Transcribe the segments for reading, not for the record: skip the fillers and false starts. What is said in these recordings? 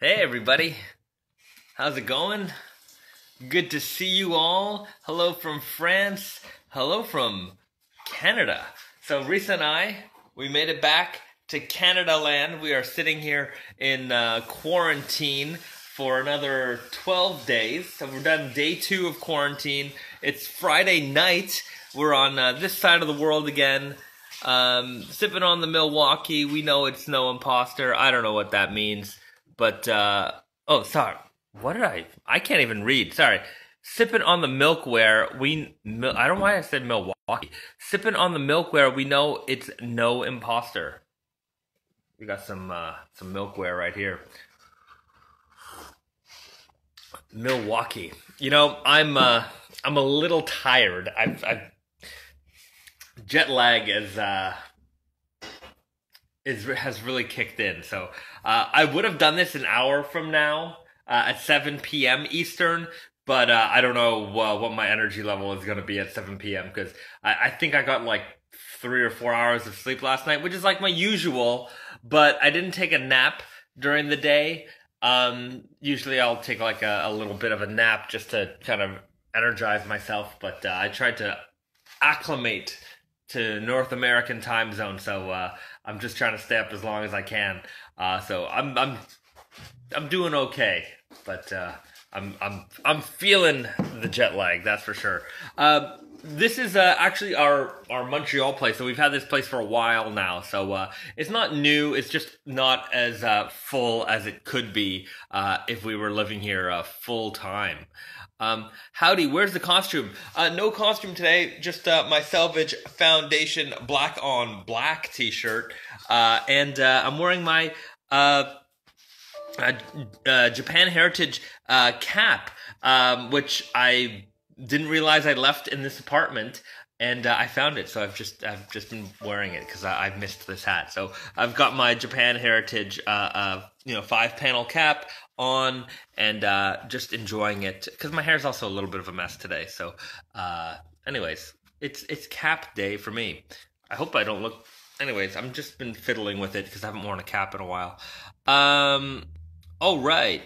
Hey everybody, how's it going? Good to see you all. Hello from France. Hello from Canada. So Risa and we made it back to Canada land. We are sitting here in quarantine for another 12 days. So we're done day 2 of quarantine. It's Friday night. We're on this side of the world again. Sipping on the Milwaukee. We know it's no imposter. I don't know what that means. But, oh, sorry. What did I can't even read. Sorry. Sipping on the milkware. I don't know why I said Milwaukee. Sipping on the milkware. We know it's no imposter. We got some milkware right here. Milwaukee. You know, I'm a little tired. Jet lag has really kicked in. So I would have done this an hour from now at 7 p.m. Eastern, but I don't know what my energy level is going to be at 7 p.m. because I think I got like 3 or 4 hours of sleep last night, which is like my usual, but I didn't take a nap during the day. Usually I'll take like a little bit of a nap just to kind of energize myself, but I tried to acclimate to North American time zone, so I'm just trying to stay up as long as I can. So I'm doing okay, but I'm feeling the jet lag, that's for sure. This is actually our Montreal place, so we've had this place for a while now. So it's not new; it's just not as full as it could be if we were living here full time. Howdy, where's the costume? No costume today, just my Salvage Foundation black on black t-shirt. And I'm wearing my Japan Heritage cap, which I didn't realize I left in this apartment. And I found it, so I've just been wearing it because I've missed this hat. So I've got my Japan Heritage, 5-panel cap on, and just enjoying it because my hair's also a little bit of a mess today. So, anyways, it's cap day for me. I hope I don't look. Anyways, I've just been fiddling with it because I haven't worn a cap in a while. All right,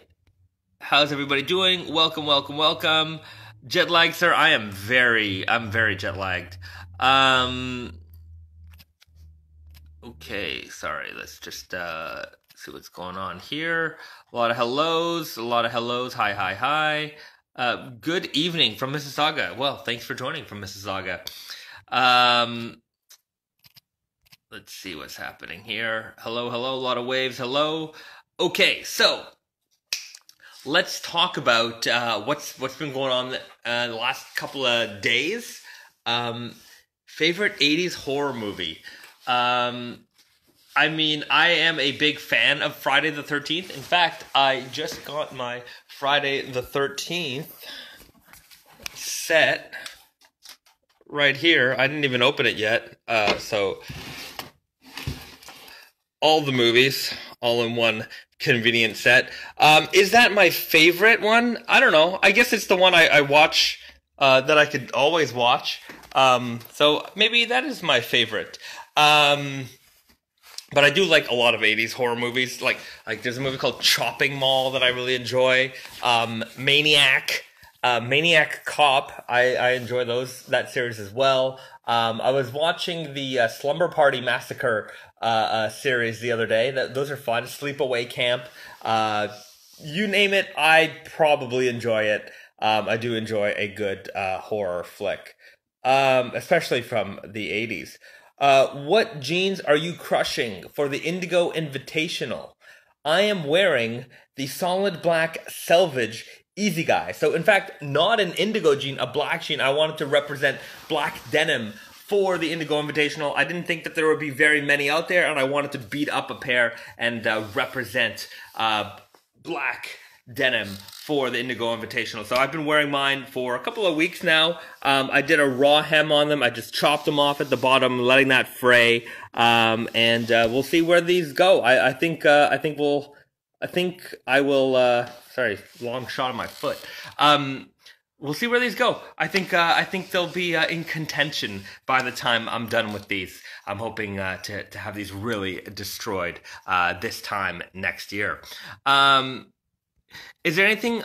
how's everybody doing? Welcome. Jet lag, sir. I'm very jet lagged. Okay, sorry. Let's just see what's going on here. A lot of hellos. Hi. Good evening from Mississauga. Well, thanks for joining from Mississauga. Let's see what's happening here. Hello. A lot of waves. Hello. Okay, so let's talk about what's been going on the last couple of days. Favorite 80s horror movie. I mean, I am a big fan of Friday the 13th. In fact, I just got my Friday the 13th set right here. I didn't even open it yet. So all the movies, all in one convenient set. Is that my favorite one? I don't know. I guess it's the one I watch that I could always watch. So maybe that is my favorite. But I do like a lot of 80s horror movies. Like there's a movie called Chopping Mall that I really enjoy. Maniac Cop. I enjoy that series as well. I was watching the Slumber Party Massacre series the other day. Those are fun. Sleepaway Camp. You name it, I probably enjoy it. I do enjoy a good horror flick, especially from the 80s. What jeans are you crushing for the Indigo Invitational? I am wearing the solid black Selvage Easy Guy. So, in fact, not an indigo jean, a black jean. I wanted to represent black denim for the Indigo Invitational. I didn't think that there would be very many out there, and I wanted to beat up a pair and represent black denim for the Indigo Invitational. So I've been wearing mine for a couple of weeks now. I did a raw hem on them. I just chopped them off at the bottom, letting that fray. And we'll see where these go. I think I will. Sorry, long shot on my foot. we'll see where these go. I think they'll be in contention by the time I'm done with these. I'm hoping to have these really destroyed this time next year. Is there anything?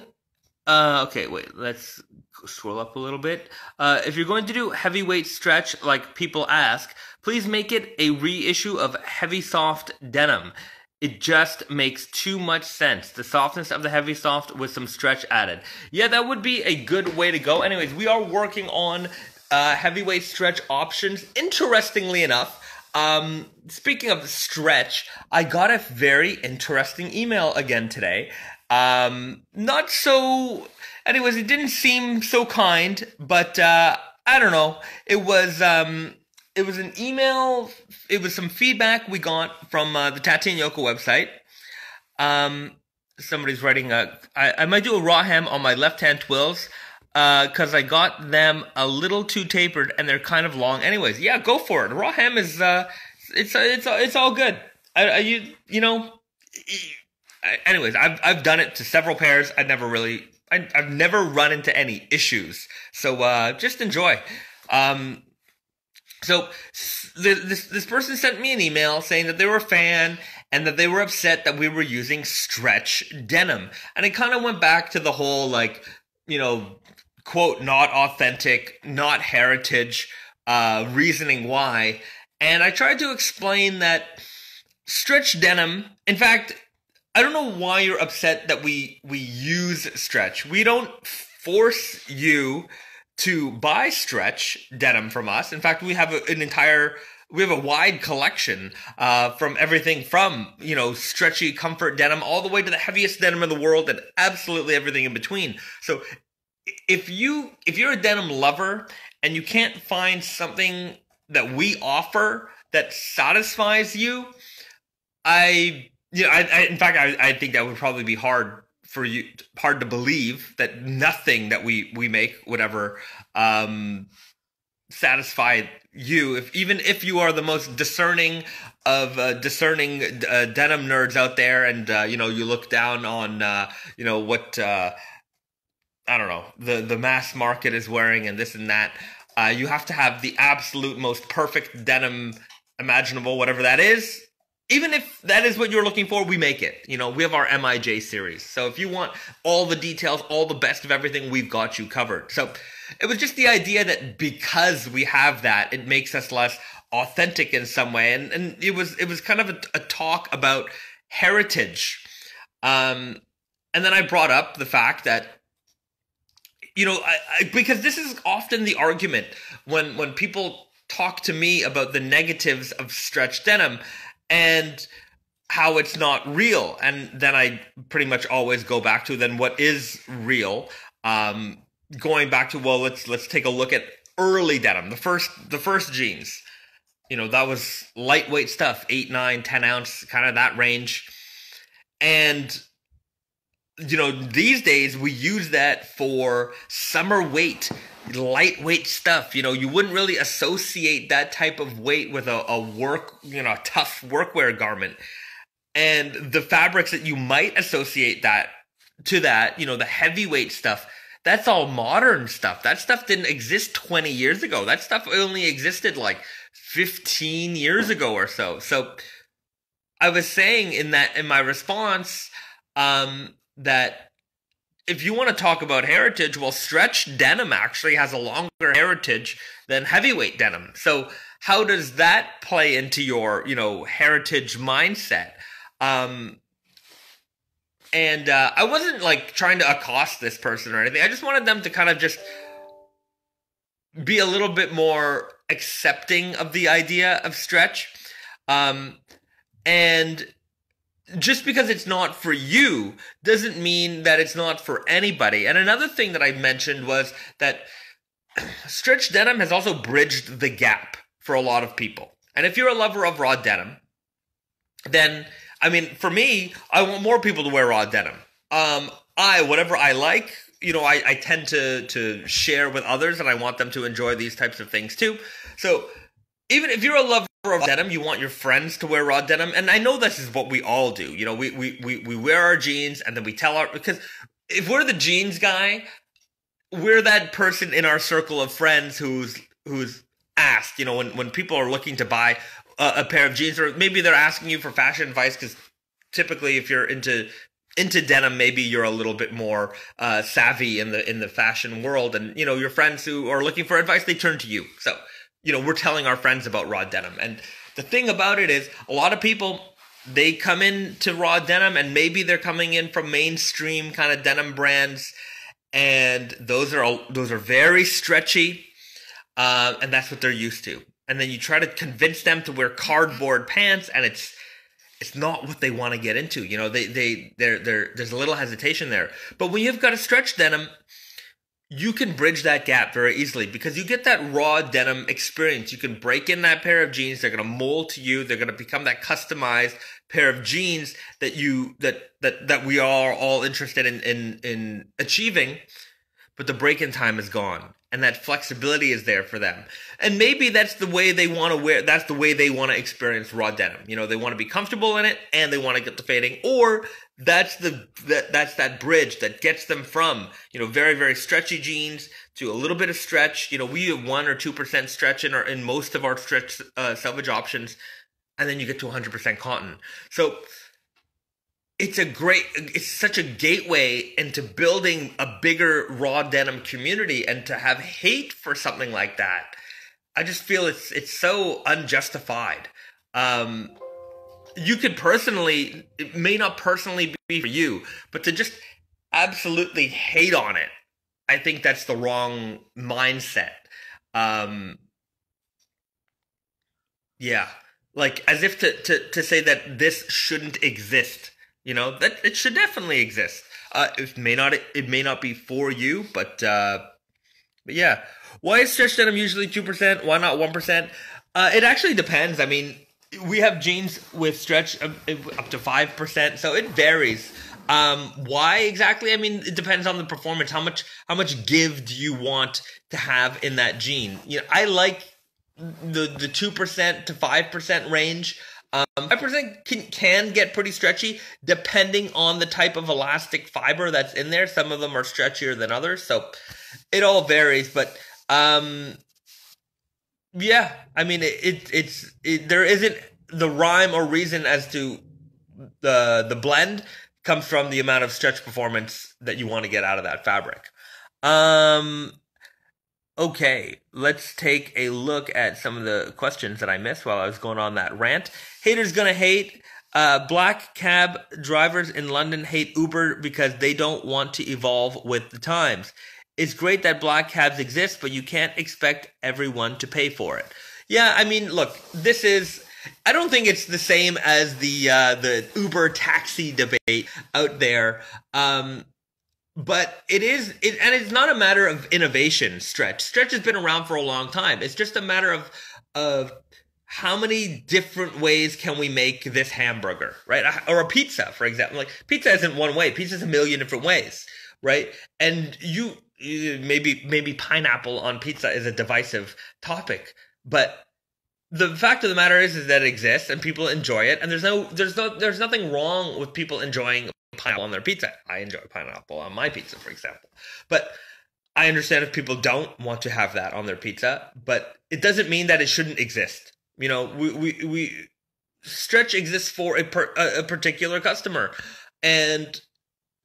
Okay, wait. Let's scroll up a little bit. If you're going to do heavyweight stretch, like people ask, please make it a reissue of Heavy Soft Denim. It just makes too much sense. The softness of the Heavy Soft with some stretch added. Yeah, that would be a good way to go. Anyways, we are working on heavyweight stretch options. Interestingly enough, speaking of stretch, I got a very interesting email again today. Not so, anyways, it didn't seem so kind, but, I don't know. It was an email, it was some feedback we got from, the Tati and Yoko website. Somebody's writing, I might do a raw ham on my left-hand twills, cause I got them a little too tapered and they're kind of long. Anyways, yeah, go for it. Raw ham is, it's all good. Anyways, I've done it to several pairs. I've never run into any issues. So just enjoy. So this person sent me an email saying that they were a fan and that they were upset that we were using stretch denim. And it kind of went back to the whole, like, quote, not authentic, not heritage, reasoning why. And I tried to explain that stretch denim, in fact, I don't know why you're upset that we use stretch. We don't force you to buy stretch denim from us. In fact, we have a wide collection from everything from, stretchy comfort denim all the way to the heaviest denim in the world and absolutely everything in between. So if you're a denim lover and you can't find something that we offer that satisfies you, in fact, I think that would probably be hard to believe that nothing that we make would ever satisfy you, even if you are the most discerning of discerning denim nerds out there, and you look down on what I don't know, the mass market is wearing and this and that. You have to have the absolute most perfect denim imaginable, whatever that is. Even if that is what you're looking for, we make it. We have our MIJ series. So if you want all the details, all the best of everything, we've got you covered. So it was just the idea that because we have that, it makes us less authentic in some way. And it was kind of a talk about heritage. And then I brought up the fact that, because this is often the argument when people talk to me about the negatives of stretch denim, and how it's not real. And then I pretty much always go back to then what is real. Going back to, well, let's take a look at early denim, the first jeans. That was lightweight stuff, 8, 9, 10 ounce, kind of that range. And these days we use that for summer weight, lightweight stuff. You wouldn't really associate that type of weight with a work, tough workwear garment. And the fabrics that you might associate that to that, the heavyweight stuff, that's all modern stuff. That stuff didn't exist 20 years ago. That stuff only existed like 15 years ago or so. So I was saying in my response, that if you want to talk about heritage, well, stretch denim actually has a longer heritage than heavyweight denim. So how does that play into your, heritage mindset? And I wasn't like trying to accost this person or anything. I just wanted them to kind of just be a little bit more accepting of the idea of stretch. And just because it's not for you doesn't mean that it's not for anybody. And another thing that I mentioned was that stretch denim has also bridged the gap for a lot of people. And if you're a lover of raw denim, then, for me, I want more people to wear raw denim. Whatever I like, I tend to share with others, and I want them to enjoy these types of things too. So even if you're a lover of denim, you want your friends to wear raw denim, and I know this is what we all do. We wear our jeans, and then we tell because if we're the jeans guy, we're that person in our circle of friends who's asked, when people are looking to buy a pair of jeans, or maybe they're asking you for fashion advice, because typically if you're into denim, maybe you're a little bit more savvy in the fashion world, and your friends who are looking for advice, they turn to you. So we're telling our friends about raw denim, and the thing about it is, a lot of people, they come into raw denim, and maybe they're coming in from mainstream kind of denim brands, and those are very stretchy, and that's what they're used to. And then you try to convince them to wear cardboard pants, and it's not what they want to get into. There's a little hesitation there. But when you've got a stretch denim, you can bridge that gap very easily, because you get that raw denim experience. You can break in that pair of jeans. They're going to mold to you. They're going to become that customized pair of jeans that we are all interested in achieving. But the break-in time is gone, and that flexibility is there for them. And maybe that's the way they want to wear. That's the way they want to experience raw denim. They want to be comfortable in it, and they want to get the fading. Or that's that bridge that gets them from very, very stretchy jeans to a little bit of stretch. We have 1 or 2% stretch in most of our stretch selvage options, and then you get to 100% cotton. So it's such a gateway into building a bigger raw denim community, and to have hate for something like that, I just feel it's so unjustified. You could personally, it may not personally be for you, but to just absolutely hate on it, I think that's the wrong mindset. Yeah, like as if to say that this shouldn't exist. That it should definitely exist. It may not be for you, but yeah. Why is stretch denim usually 2%? Why not 1%? It actually depends. I mean, we have jeans with stretch up to 5%, so it varies. Why exactly? I mean, it depends on the performance. How much give do you want to have in that jean? I like the 2% to 5% range. 5% can get pretty stretchy depending on the type of elastic fiber that's in there. Some of them are stretchier than others, so it all varies. But yeah, I mean, there isn't the rhyme or reason as to the blend comes from the amount of stretch performance that you want to get out of that fabric. Okay, let's take a look at some of the questions that I missed while I was going on that rant. Haters gonna hate. Black cab drivers in London hate Uber because they don't want to evolve with the times. It's great that black cabs exist, but you can't expect everyone to pay for it. Yeah, I mean, look, I don't think it's the same as the Uber taxi debate out there. But and it's not a matter of innovation, Stretch. Stretch has been around for a long time. It's just a matter of how many different ways can we make this hamburger, right? Or a pizza, for example. Like, pizza isn't one way. Pizza is a million different ways, right? And maybe pineapple on pizza is a divisive topic, but the fact of the matter is that it exists and people enjoy it, and there's nothing wrong with people enjoying pineapple on their pizza. I enjoy pineapple on my pizza, for example. But I understand if people don't want to have that on their pizza, but it doesn't mean that it shouldn't exist. We Stretch exists for a particular customer, and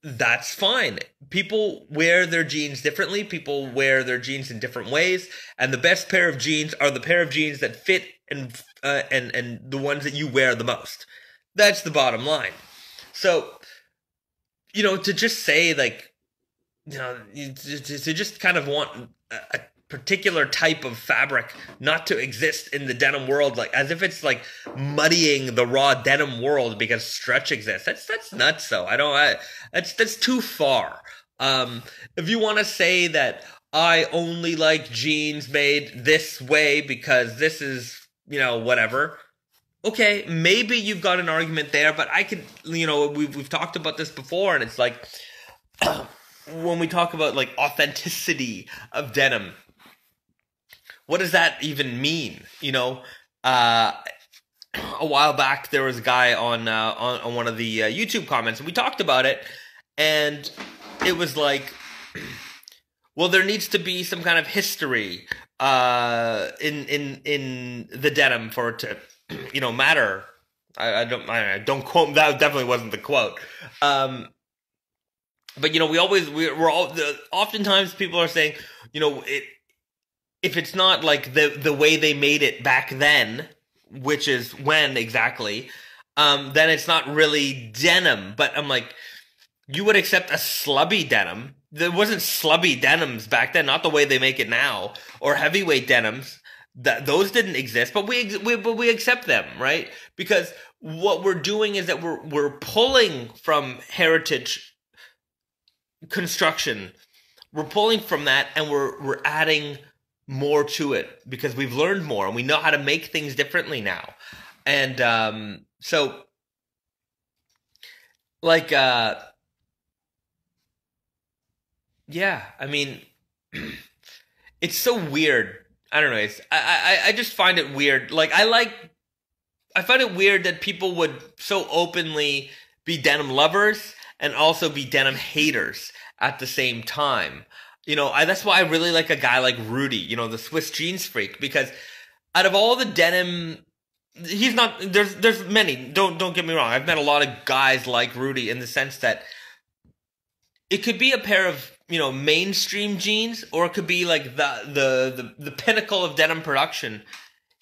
that's fine. People wear their jeans differently. People wear their jeans in different ways, and the best pair of jeans are the pair of jeans that fit and the ones that you wear the most. That's the bottom line. So, to just say, like, to just kind of want a particular type of fabric not to exist in the denim world, like as if it's like muddying the raw denim world because stretch exists. That's nuts. So that's too far. If you want to say that I only like jeans made this way because this is, whatever. Okay, maybe you've got an argument there, but I could, we've talked about this before, and it's like, when we talk about like authenticity of denim, what does that even mean? A while back there was a guy on one of the YouTube comments, and we talked about it, and it was like, well, there needs to be some kind of history in the denim for it to matter. I don't quote, that definitely wasn't the quote. But we're all oftentimes people are saying, if it's not like the way they made it back then, which is when exactly, then it's not really denim. But I'm like, you would accept a slubby denim. There wasn't slubby denims back then, not the way they make it now, or heavyweight denims. Those didn't exist, but we accept them, right? Because what we're doing is that we're pulling from heritage construction. We're pulling from that, and we're adding more to it because we've learned more and we know how to make things differently now. And so, like, yeah, I mean, it's so weird. I don't know. I just find it weird. Like, I find it weird that people would so openly be denim lovers and also be denim haters at the same time. That's why I really like a guy like Rudy, the Swiss jeans freak, because out of all the denim, he's not, there's many, don't get me wrong. I've met a lot of guys like Rudy in the sense that it could be a pair of, mainstream jeans, or it could be like the pinnacle of denim production.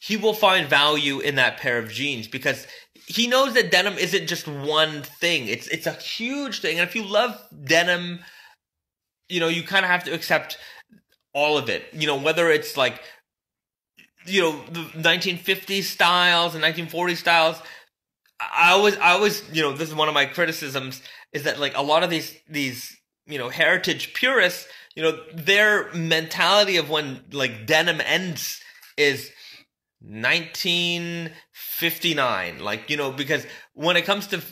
He will find value in that pair of jeans because he knows that denim isn't just one thing. It's a huge thing. And if you love denim, you kind of have to accept all of it. Whether it's like, the 1950s styles and 1940s styles. I always, this is one of my criticisms, is that like a lot of these heritage purists, their mentality of when like denim ends is 1959, like, because when it comes to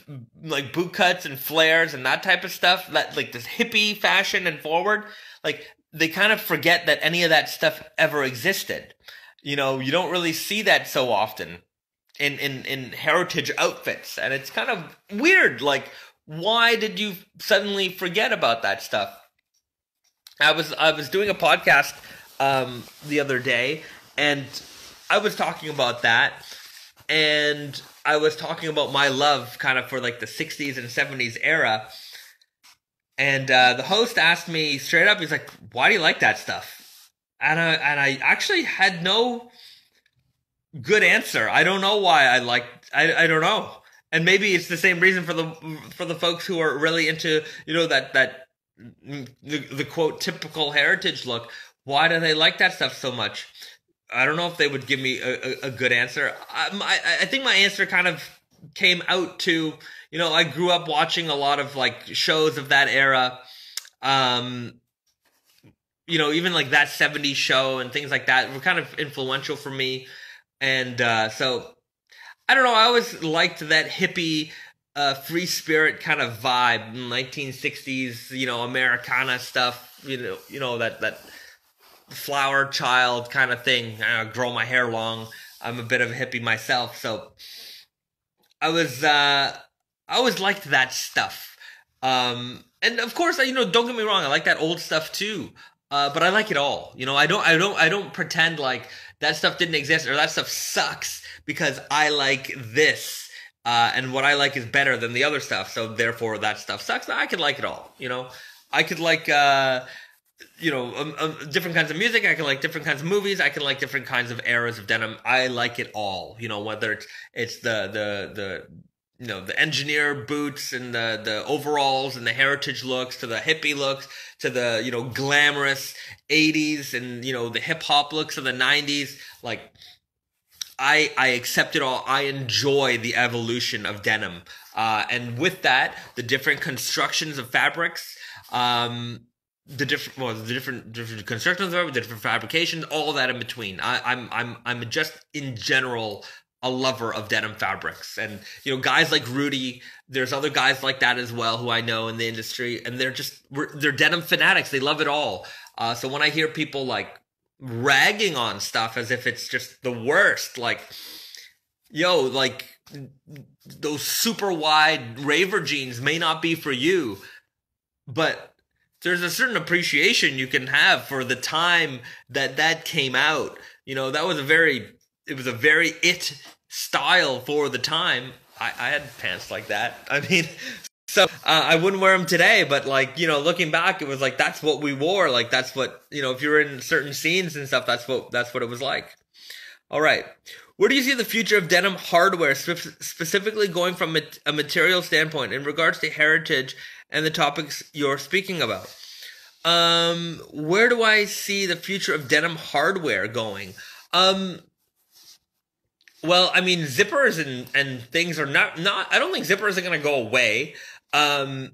like boot cuts and flares and that type of stuff, that like this hippie fashion and forward, like they kind of forget that any of that stuff ever existed. You don't really see that so often in heritage outfits, and it's kind of weird. Like, why did you suddenly forget about that stuff? I was doing a podcast the other day, and I was talking about that, and I was talking about my love kind of for like the 60s and 70s era, and the host asked me straight up, he's like, why do you like that stuff? And I actually had no good answer. I don't know why I don't know. And maybe it's the same reason for the folks who are really into, that the quote typical heritage look. Why do they like that stuff so much? I don't know if they would give me a good answer. I think my answer kind of came out to, I grew up watching a lot of like shows of that era. Even like that 70s show and things like that were kind of influential for me. And so, I don't know, I always liked that hippie, free spirit kind of vibe, 1960s, Americana stuff, that flower child kind of thing. I grow my hair long. I'm a bit of a hippie myself, so I always liked that stuff. And of course, don't get me wrong, I like that old stuff too. But I like it all. I don't pretend like that stuff didn't exist or that stuff sucks because I like this. And what I like is better than the other stuff. So therefore that stuff sucks. I could like it all. I could like, different kinds of music. I can like different kinds of movies. I can like different kinds of eras of denim. I like it all. Whether it's the engineer boots and the overalls and the heritage looks to the hippie looks to the, glamorous 80s and, the hip hop looks of the 90s. Like, I accept it all. I enjoy the evolution of denim. And with that, the different constructions of fabrics, the different constructions of it, the different fabrications, all that in between. I'm just in general a lover of denim fabrics. And, guys like Rudy, there's other guys like that as well who I know in the industry, and they're denim fanatics. They love it all. So when I hear people like ragging on stuff as if it's just the worst, like, like those super wide raver jeans may not be for you, but there's a certain appreciation you can have for the time that came out. You know, that was it was a very it style for the time. I had pants like that. I mean, so I wouldn't wear them today, but like, you know, looking back, it was like, that's what we wore. Like, that's what, you know, if you're in certain scenes and stuff, that's what it was like. All right. Where do you see the future of denim hardware, specifically going from a material standpoint in regards to heritage and the topics you're speaking about? Where do I see the future of denim hardware going? Well, I mean, zippers and things are not, I don't think zippers are going to go away. The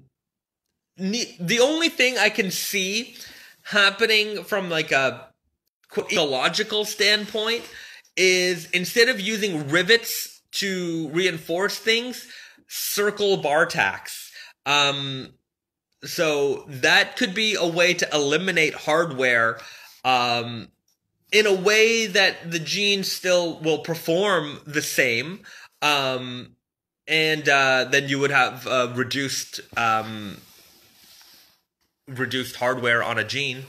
only thing I can see happening from like a ecological standpoint is, instead of using rivets to reinforce things, circle bar tacks. So that could be a way to eliminate hardware, in a way that the jeans still will perform the same, and then you would have reduced hardware on a jean.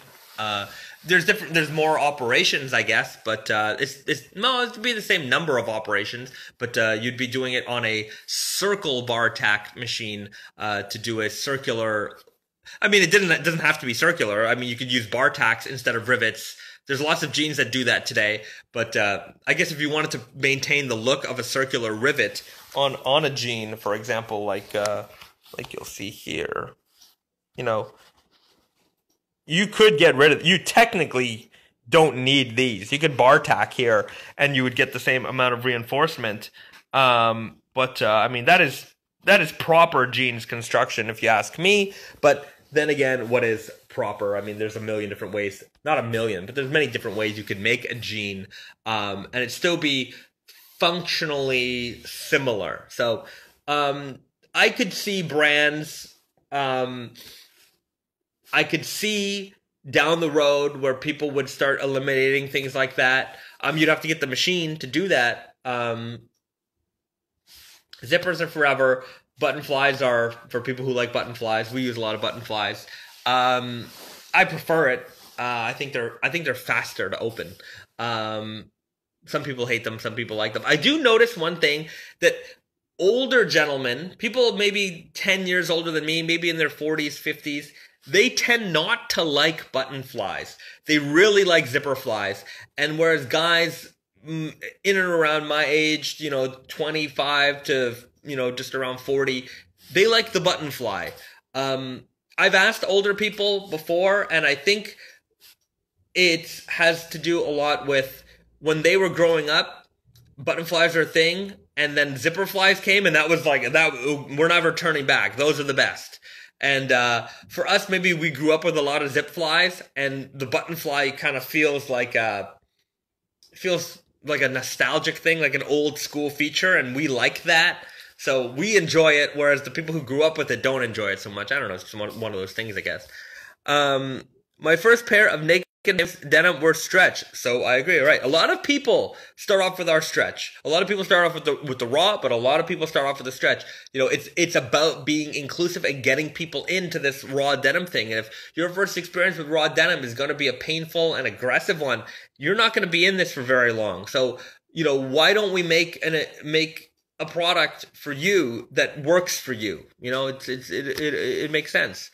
There's more operations, I guess, but it'd be the same number of operations, but you'd be doing it on a circle bar tack machine to do a circular. I mean, it doesn't have to be circular. I mean, you could use bar tacks instead of rivets. There's lots of jeans that do that today, but I guess if you wanted to maintain the look of a circular rivet on a jean, for example, like you'll see here, you know, you could get rid of. You technically don't need these. You could bar tack here, and you would get the same amount of reinforcement. But I mean, that is proper jeans construction, if you ask me. But then again, what is proper? I mean, there's a million different ways. Not a million, but there's many different ways you could make a jean, and it still be functionally similar. So I could see brands. I could see down the road where people would start eliminating things like that. You'd have to get the machine to do that. Zippers are forever. Button flies are for people who like button flies. We use a lot of button flies. I prefer it. I think they're faster to open. Some people hate them. Some people like them. I do notice one thing, that older gentlemen, people maybe 10 years older than me, maybe in their 40s, 50s, they tend not to like button flies. They really like zipper flies. And whereas guys in and around my age, 25 to, just around 40, they like the button fly. I've asked older people before, and I think it has to do a lot with when they were growing up, button flies are a thing, and then zipper flies came, and that was like, that we're never turning back. Those are the best. And for us, maybe we grew up with a lot of zip flies, and the button fly kind of feels like a nostalgic thing, like an old school feature, and we like that. So we enjoy it, whereas the people who grew up with it don't enjoy it so much. I don't know, it's one of those things, I guess. My first pair of naked denim were stretch, so I agree. Right, a lot of people start off with our stretch. A lot of people start off with the raw, but a lot of people start off with the stretch. It's about being inclusive and getting people into this raw denim thing. And if your first experience with raw denim is going to be a painful and aggressive one, you're not going to be in this for very long. So why don't we make a product for you that works for you? It makes sense.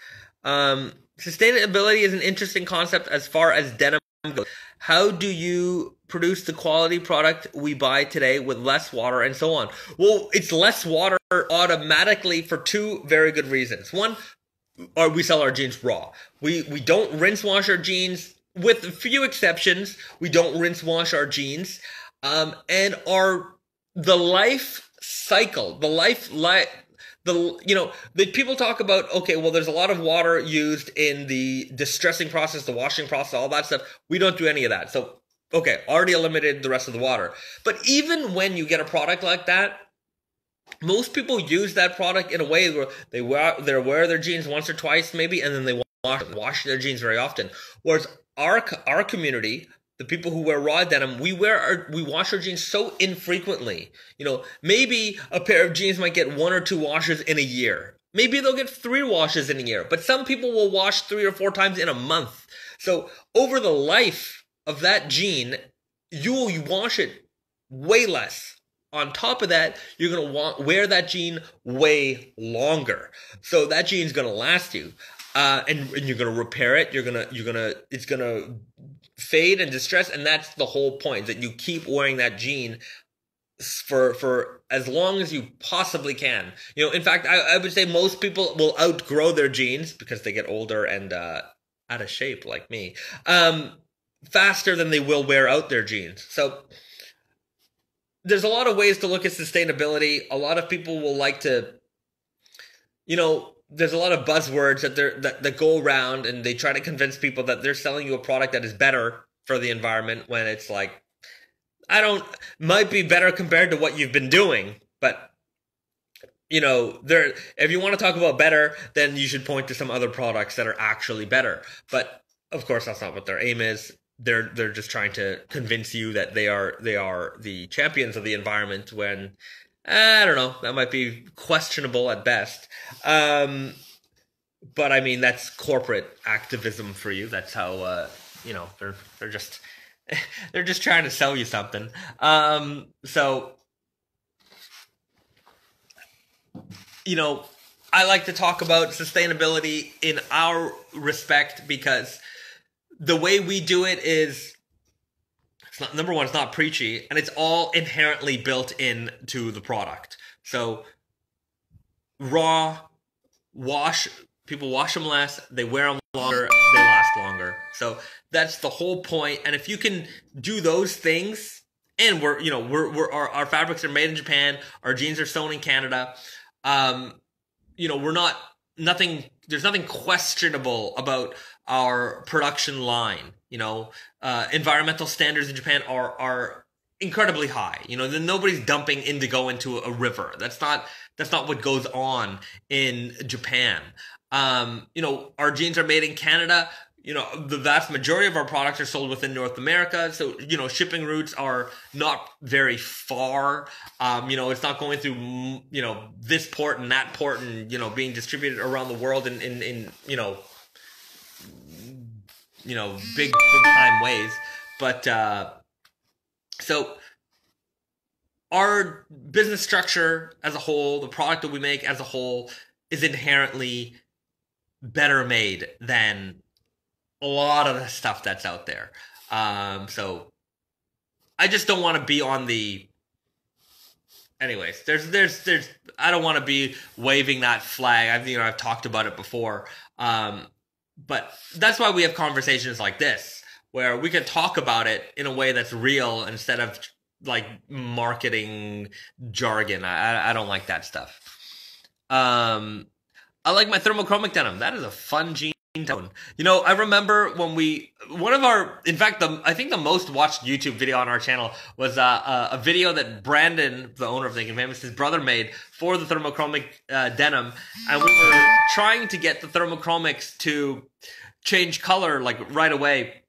Sustainability is an interesting concept as far as denim goes. How do you produce the quality product we buy today with less water and so on? Well, it's less water automatically for two very good reasons. One, we sell our jeans raw. We don't rinse wash our jeans. With a few exceptions, we don't rinse wash our jeans. And the life cycle, the people talk about, okay, well, there's a lot of water used in the distressing process, the washing process, all that stuff. We don't do any of that. So, okay, already eliminated the rest of the water. But even when you get a product like that, most people use that product in a way where they wear their jeans once or twice maybe, and then they wash their jeans very often. Whereas our community, the people who wear raw denim, we wash our jeans so infrequently. Maybe a pair of jeans might get one or two washes in a year. Maybe they'll get 3 washes in a year, but some people will wash 3 or 4 times in a month. So over the life of that jean, you will wash it way less. On top of that, you're going to wear that jean way longer. So that jean's going to last you. And you're going to repair it. It's going to fade and distress. And that's the whole point, that you keep wearing that jean for as long as you possibly can. In fact, I would say most people will outgrow their jeans because they get older and out of shape like me, faster than they will wear out their jeans. So there's a lot of ways to look at sustainability. A lot of people will like to, there's a lot of buzzwords that go around, and they try to convince people that they're selling you a product that is better for the environment, when it's like, might be better compared to what you've been doing, but if you want to talk about better, then you should point to some other products that are actually better. But of course, that's not what their aim is. They're just trying to convince you that they are the champions of the environment, when I don't know, that might be questionable at best. But I mean, that's corporate activism for you. That's how they're just they're just trying to sell you something. So I like to talk about sustainability in our respect, because the way we do it is, number one, it's not preachy, and it's all inherently built into the product. So raw wash, people wash them less, they wear them longer, they last longer. So that's the whole point. And if you can do those things, and our fabrics are made in Japan, our jeans are sewn in Canada, there's nothing questionable about our production line. Environmental standards in Japan are incredibly high. Nobody's dumping indigo into a river. That's not what goes on in Japan. Our jeans are made in Canada. The vast majority of our products are sold within North America. So, shipping routes are not very far. It's not going through, this port and that port and, being distributed around the world in big time ways. But, so our business structure as a whole, the product that we make as a whole, is inherently better made than a lot of the stuff that's out there. So I just don't want to be on the, anyways, there's, I don't want to be waving that flag. I've talked about it before. But that's why we have conversations like this, where we can talk about it in a way that's real instead of like marketing jargon. I don't like that stuff. I like my thermochromic denim. That is a fun jean tone. I remember when I think the most watched YouTube video on our channel was a video that Brandon, the owner of Think and Famous, his brother made for the thermochromic denim, and we were trying to get the thermochromics to change color like right away.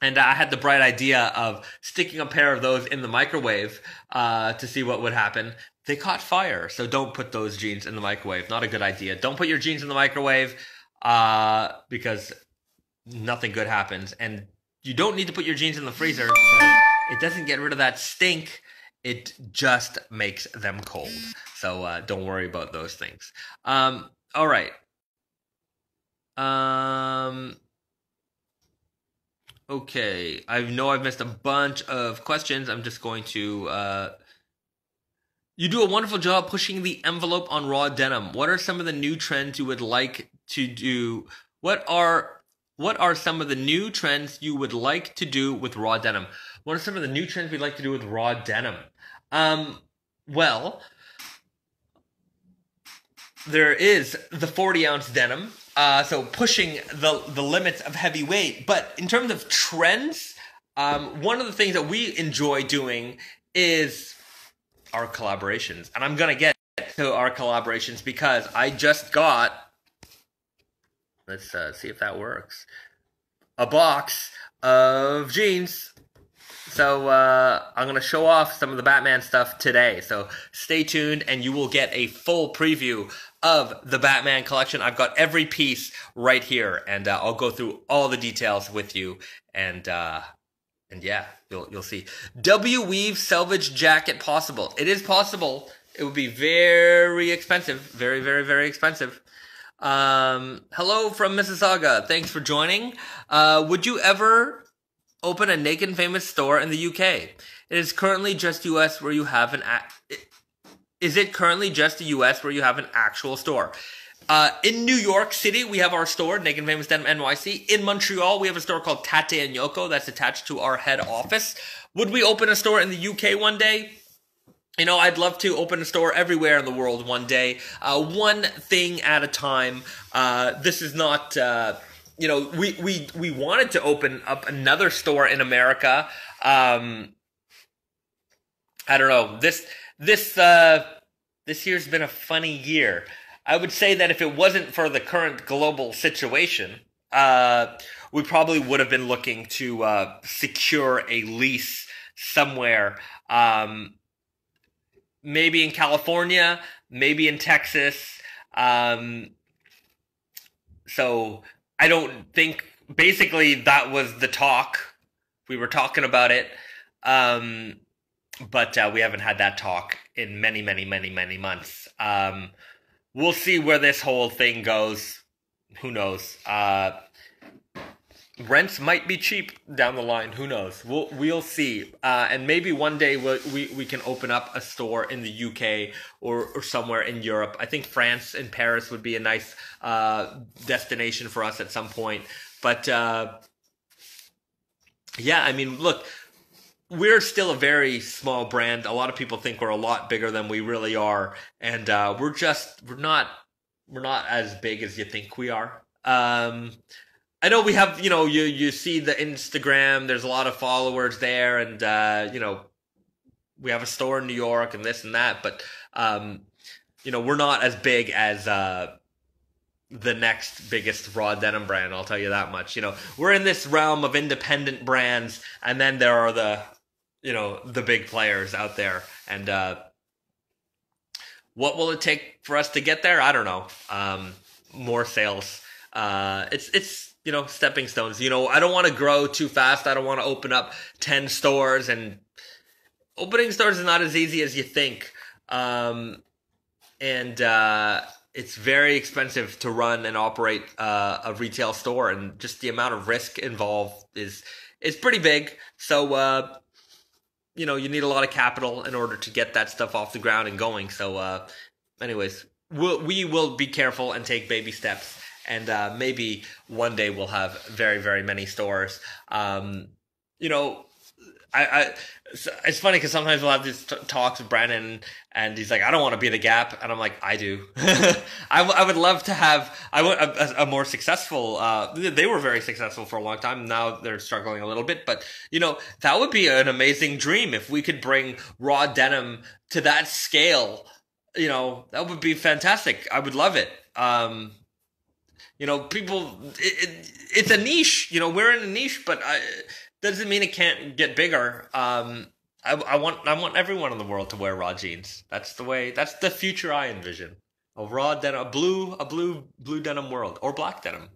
And I had the bright idea of sticking a pair of those in the microwave to see what would happen. They caught fire, so don't put those jeans in the microwave. Not a good idea. Don't put your jeans in the microwave because nothing good happens. And you don't need to put your jeans in the freezer because it doesn't get rid of that stink. It just makes them cold. So don't worry about those things. All right. Okay, I know I've missed a bunch of questions. I'm just going to... You do a wonderful job pushing the envelope on raw denim. What are some of the new trends you would like to do? What are some of the new trends you would like to do with raw denim? What are some of the new trends we'd like to do with raw denim? Well, there is the 40-ounce denim. So pushing the limits of heavy weight. But in terms of trends, one of the things that we enjoy doing is our collaborations. And I'm going to get to our collaborations because I just got, let's see if that works, a box of jeans So I'm going to show off some of the Batman stuff today. So stay tuned and you will get a full preview of the Batman collection. I've got every piece right here, and I'll go through all the details with you. And yeah, you'll see. W Weave Selvage Jacket possible. It is possible. It would be very expensive. Very, very, very expensive. Hello from Mississauga. Thanks for joining. Would you ever open a Naked and Famous store in the UK? It is currently just US where you have an Is it currently just the US where you have an actual store? In New York City, we have our store, Naked and Famous Denim NYC. In Montreal, we have a store called Tate and Yoko that's attached to our head office. Would we open a store in the UK one day? You know, I'd love to open a store everywhere in the world one day. One thing at a time. This is not, you know, we wanted to open up another store in America. I don't know. This year's been a funny year. I would say that if it wasn't for the current global situation, we probably would have been looking to secure a lease somewhere. Maybe in California, maybe in Texas. So I don't think, basically that was the talk. We were talking about it. But we haven't had that talk in many, many, many, many months. We'll see where this whole thing goes. Who knows? Rents might be cheap down the line. Who knows? We'll see. And maybe one day we can open up a store in the UK or somewhere in Europe. I think France and Paris would be a nice destination for us at some point. But yeah, I mean, look, we're still a very small brand. A lot of people think we're a lot bigger than we really are, and we're not as big as you think we are. I know we have, you know, you see the Instagram, there's a lot of followers there, and, you know, we have a store in New York and this and that, but, you know, we're not as big as the next biggest raw denim brand, I'll tell you that much. You know, we're in this realm of independent brands, and then there are the, you know, the big players out there, and what will it take for us to get there? I don't know. More sales. It's you know, stepping stones. You know, I don't want to grow too fast. I don't want to open up 10 stores, and opening stores is not as easy as you think. And it's very expensive to run and operate a retail store, and just the amount of risk involved is pretty big. So, you know, you need a lot of capital in order to get that stuff off the ground and going. So, anyways, we will be careful and take baby steps. And maybe one day we'll have very, very many stores. You know, it's funny because sometimes we'll have these talks with Brandon, and he's like, I don't want to be the Gap. And I'm like, I do. I would love to have a more successful, they were very successful for a long time. Now they're struggling a little bit. But, you know, that would be an amazing dream if we could bring raw denim to that scale. You know, that would be fantastic. I would love it. You know, people, it's a niche. You know, we're in a niche, but doesn't mean it can't get bigger. I want everyone in the world to wear raw jeans. That's the future I envision. A raw denim, a blue denim world, or black denim.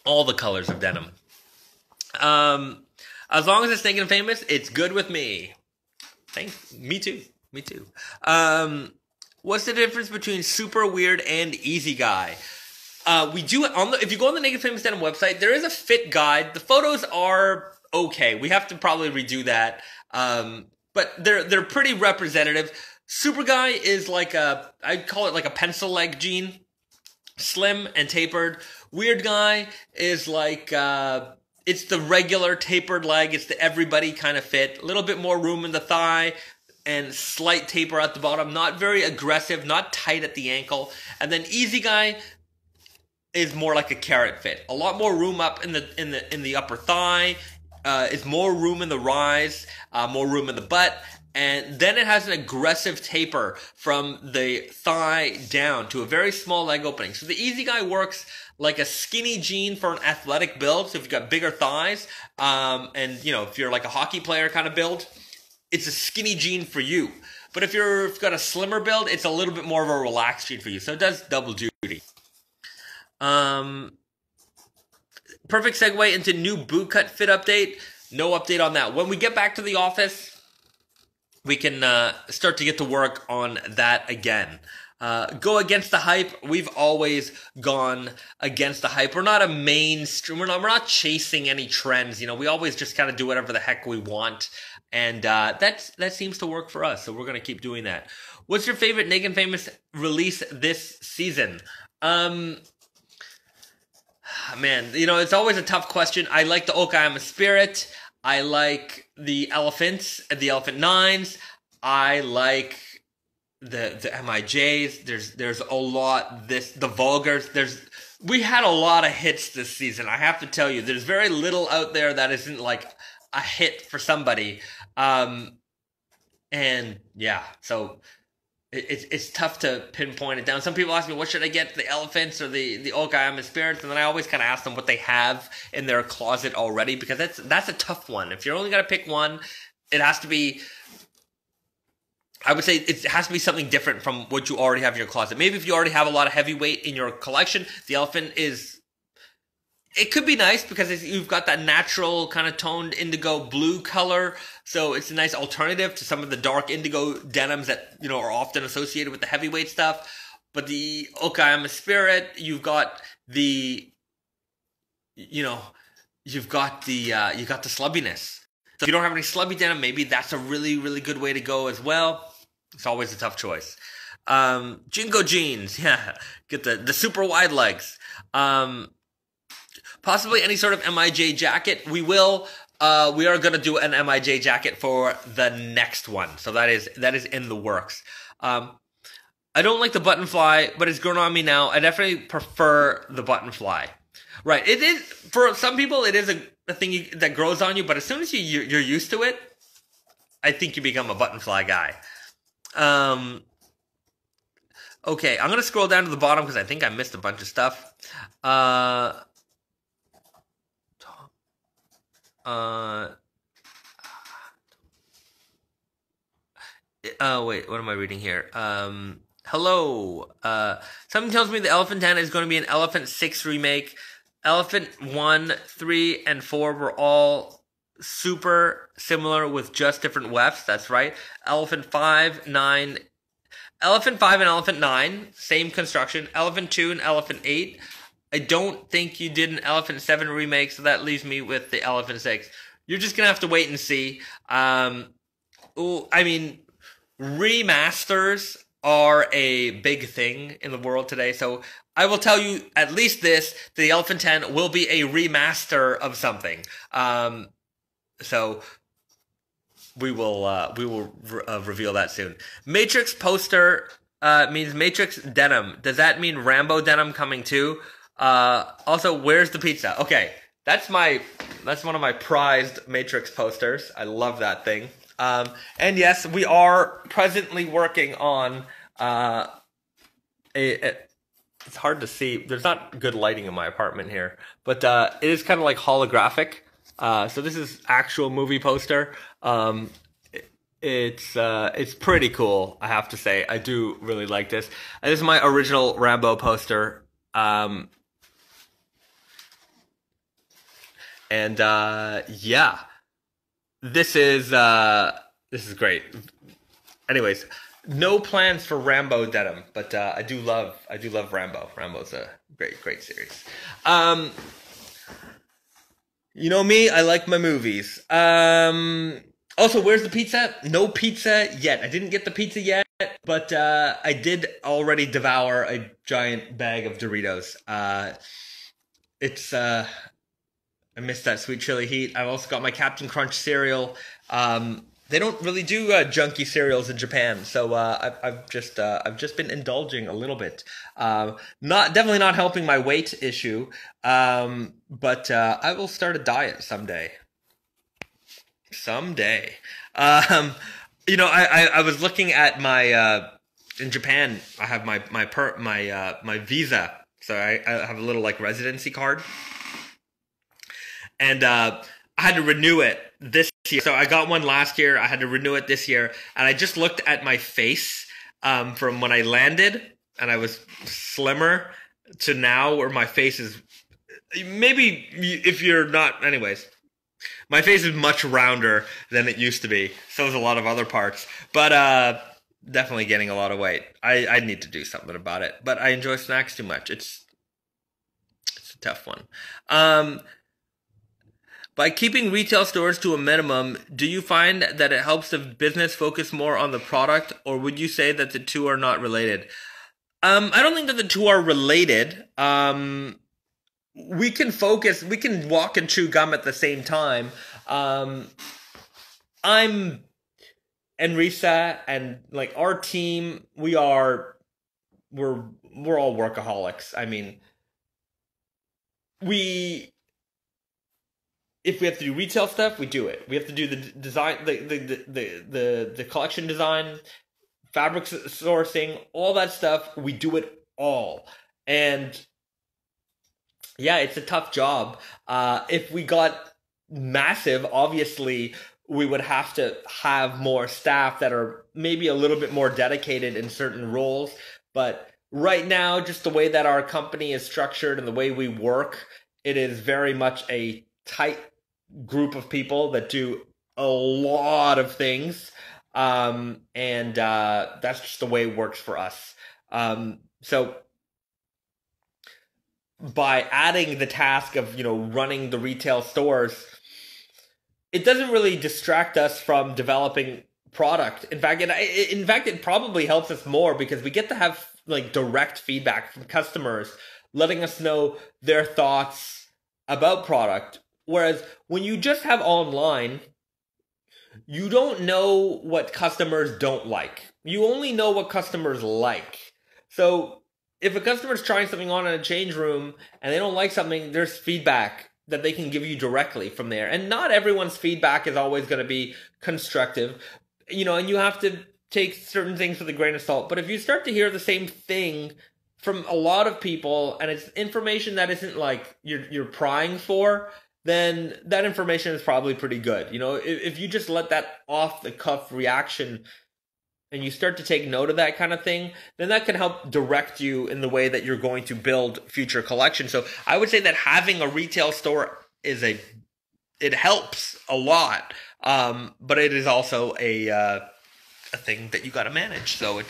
All the colors of denim. As long as it's Naked and Famous, it's good with me. Me too. What's the difference between Super Weird and Easy Guy? We do if you go on the Naked Famous Denim website, there is a fit guide. The photos are okay. We have to probably redo that. But they're pretty representative. Super Guy is like I'd call it like a pencil leg jean. Slim and tapered. Weird Guy is like it's the regular tapered leg. It's the everybody kind of fit. A little bit more room in the thigh, and slight taper at the bottom, not very aggressive, not tight at the ankle. And then Easy Guy is more like a carrot fit. A lot more room up in the upper thigh, is more room in the rise, more room in the butt, and then it has an aggressive taper from the thigh down to a very small leg opening. So the Easy Guy works like a skinny jean for an athletic build. So if you've got bigger thighs, and if you're like a hockey player kind of build, it's a skinny jean for you. But if you've got a slimmer build, it's a little bit more of a relaxed jean for you. So it does double duty. Perfect segue into new boot cut fit update. No update on that. When we get back to the office, we can start to get to work on that again. Go against the hype. We've always gone against the hype. We're not a mainstream. We're not chasing any trends. We always just kind of do whatever the heck we want. And that seems to work for us. So we're going to keep doing that. What's your favorite Naked Famous release this season? Man, it's always a tough question. I like the Okayama Spirit. I like the Elephants, the Elephant Nines. I like the MIJs. There's a lot. The Vulgars. We had a lot of hits this season. I have to tell you, there's very little out there that isn't like a hit for somebody. And yeah, so it's tough to pinpoint it down. Some people ask me, what should I get, the Elephants or the Okayama Spirits? And then I always kind of ask them what they have in their closet already, because that's a tough one. If you're only going to pick one, it has to be, I would say it has to be something different from what you already have in your closet. Maybe if you already have a lot of heavyweight in your collection, the Elephant it could be nice because you've got that natural kind of toned indigo blue color. So it's a nice alternative to some of the dark indigo denims that, are often associated with the heavyweight stuff. But the Okayama Spirit, you've got the slubbiness. So if you don't have any slubby denim, maybe that's a really, really good way to go as well. It's always a tough choice. Jingo jeans. Yeah. Get the super wide legs. Possibly any sort of MIJ jacket. We are going to do an MIJ jacket for the next one. So that is in the works. I don't like the button fly, but it's grown on me now. I definitely prefer the button fly. Right. It is, for some people, it is a thing that grows on you, but as soon as you're used to it, I think you become a button fly guy. Okay, I'm going to scroll down to the bottom because I think I missed a bunch of stuff. Wait, what am I reading here? Hello. Something tells me the Elephant 10 is going to be an Elephant 6 remake. Elephant 1, 3, and 4 were all super similar with just different wefts. That's right. Elephant 5 and Elephant 9, same construction. Elephant 2 and Elephant 8. I don't think you did an Elephant 7 remake, so that leaves me with the Elephant 6. You're just going to have to wait and see. Remasters are a big thing in the world today, so I will tell you at least this: the Elephant 10 will be a remaster of something. So we will reveal that soon. Matrix poster means Matrix denim. Does that mean Rambo denim coming too? Also, where's the pizza? Okay, that's one of my prized Matrix posters. I love that thing. And yes, we are presently working on it's hard to see. There's not good lighting in my apartment here, but it is kind of like holographic. So this is actual movie poster. It's pretty cool, I have to say. I do really like this. And this is my original Rambo poster. Yeah, this is great. Anyways, no plans for Rambo denim, but I do love Rambo. Rambo's a great series. You know me, I like my movies. Also, where's the pizza? No pizza yet. I didn't get the pizza yet, but I did already devour a giant bag of Doritos. I missed that sweet chili heat. I've also got my Captain Crunch cereal. They don't really do junky cereals in Japan, so I've just been indulging a little bit. Definitely not helping my weight issue, but I will start a diet someday. I was looking at my in Japan. I have my visa So I have a little like residency card, and I had to renew it this year. So I got one last year. I had to renew it this year, and I just looked at my face from when I landed, and I was slimmer to now, where my face is. Maybe if you're not, anyways. My face is much rounder than it used to be. So is a lot of other parts, but definitely getting a lot of weight. I need to do something about it. But I enjoy snacks too much. It's a tough one. By keeping retail stores to a minimum, do you find that it helps the business focus more on the product, or would you say that the two are not related? I don't think that the two are related. We can focus, we can walk and chew gum at the same time. I'm Enrisa and like our team, we're all workaholics. I mean, if we have to do retail stuff, we do it. We have to do the design, the collection design, fabric sourcing, all that stuff. We do it all. And yeah, it's a tough job. If we got massive, obviously we would have to have more staff that are maybe a little bit more dedicated in certain roles. But right now, just the way that our company is structured and the way we work, it is very much a tight group of people that do a lot of things. And that's just the way it works for us. So by adding the task of, running the retail stores, it doesn't really distract us from developing product. In fact, it probably helps us more because we get to have like direct feedback from customers, letting us know their thoughts about product. Whereas when you just have online, you don't know what customers don't like. You only know what customers like. So if a customer's trying something on in a change room and they don't like something, there's feedback that they can give you directly from there. And not everyone's feedback is always going to be constructive, and you have to take certain things with a grain of salt. But if you start to hear the same thing from a lot of people and it's information that isn't like you're prying for, then that information is probably pretty good. If you just let that off the cuff reaction and you start to take note of that kind of thing, then that can help direct you in the way that you're going to build future collections. So I would say that having a retail store it helps a lot, but it is also a thing that you got to manage. So I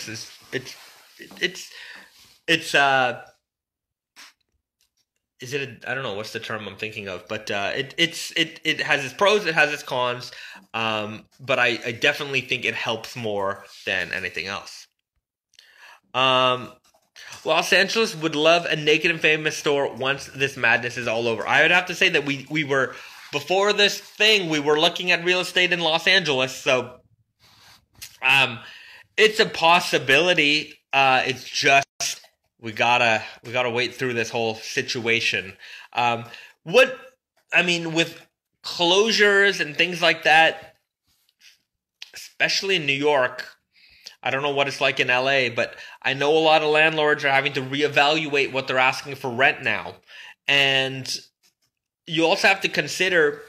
don't know what's the term I'm thinking of, but it has its pros, it has its cons, but I definitely think it helps more than anything else. Los Angeles would love a Naked and Famous store once this madness is all over. I would have to say that we were, before this thing, we were looking at real estate in Los Angeles, so it's a possibility. It's just we gotta wait through this whole situation. With closures and things like that, especially in New York, I don't know what it's like in LA, but I know a lot of landlords are having to reevaluate what they're asking for rent now. And you also have to consider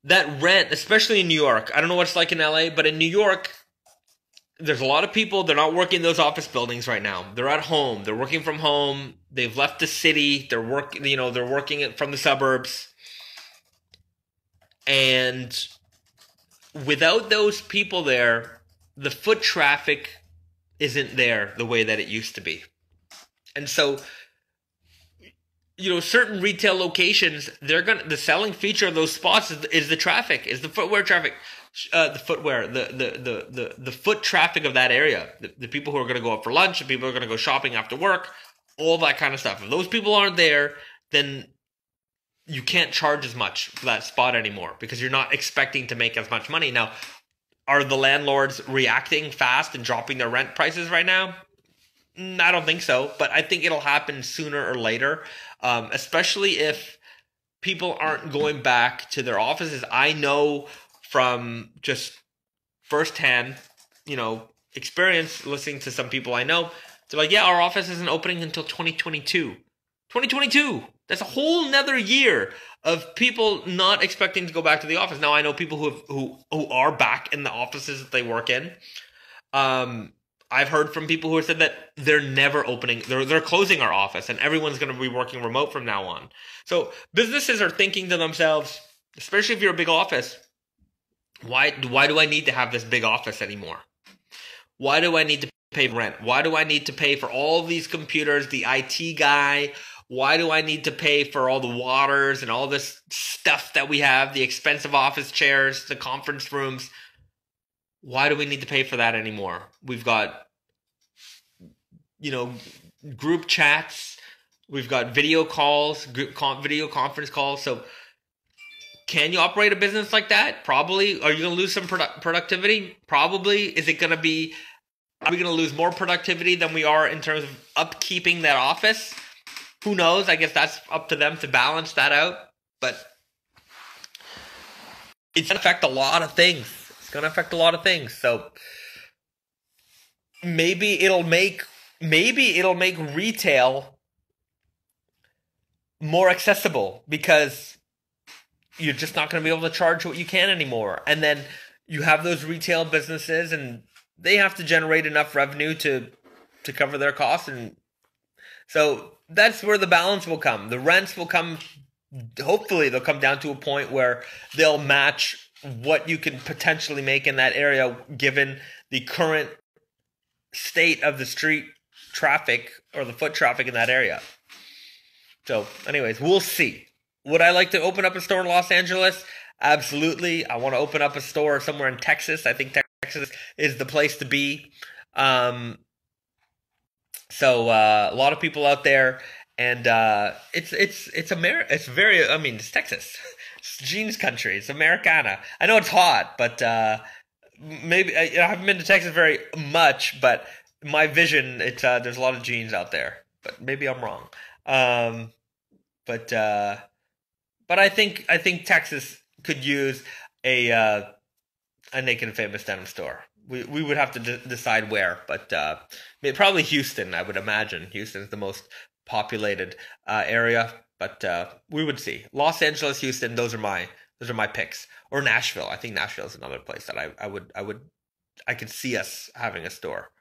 that rent, especially in New York. I don't know what it's like in LA, but in New York, there's a lot of people, they're not working in those office buildings right now. They're at home. They're working from home. They've left the city. They're working from the suburbs. And without those people there, the foot traffic isn't there the way that it used to be. And so, certain retail locations, the selling feature of those spots is the traffic, is the footwear traffic. The foot traffic of that area, the people who are going to go out for lunch, the people who are going to go shopping after work, all that kind of stuff. If those people aren't there, then you can't charge as much for that spot anymore because you're not expecting to make as much money. Now, are the landlords reacting fast and dropping their rent prices right now? I don't think so, but I think it'll happen sooner or later, especially if people aren't going back to their offices. I know from just firsthand, experience, listening to some people I know, They're like, yeah, our office isn't opening until 2022. 2022. That's a whole nother year of people not expecting to go back to the office. Now I know people who are back in the offices that they work in. I've heard from people who have said that they're never opening. They're closing our office, and everyone's going to be working remote from now on. So businesses are thinking to themselves, especially if you're a big office, why do I need to have this big office anymore? Why do I need to pay rent? Why do I need to pay for all these computers, the IT guy? Why do I need to pay for all the waters and all this stuff that we have, the expensive office chairs, the conference rooms? Why do we need to pay for that anymore? We've got, group chats. We've got video calls, video conference calls. So can you operate a business like that? Probably. Are you going to lose some productivity? Probably. Are we going to lose more productivity than we are in terms of upkeeping that office? Who knows? I guess that's up to them to balance that out. But it's going to affect a lot of things. So maybe it'll make retail more accessible because you're just not going to be able to charge what you can anymore. And then you have those retail businesses and they have to generate enough revenue to cover their costs. And so that's where the balance will come. The rents will come, hopefully they'll come down to a point where they'll match what you can potentially make in that area given the current state of the street traffic or the foot traffic in that area. So anyways, we'll see. Would I like to open up a store in Los Angeles? Absolutely. I want to open up a store somewhere in Texas. I think Texas is the place to be. So a lot of people out there, and it's Texas. It's jeans country. It's Americana. I know it's hot, but maybe I haven't been to Texas very much. But my vision, there's a lot of jeans out there. But maybe I'm wrong. But I think Texas could use a Naked and Famous denim store. We would have to decide where, but probably Houston. I would imagine Houston is the most populated area, but we would see. Los Angeles, Houston, those are my picks. Or Nashville. I think Nashville is another place that I could see us having a store.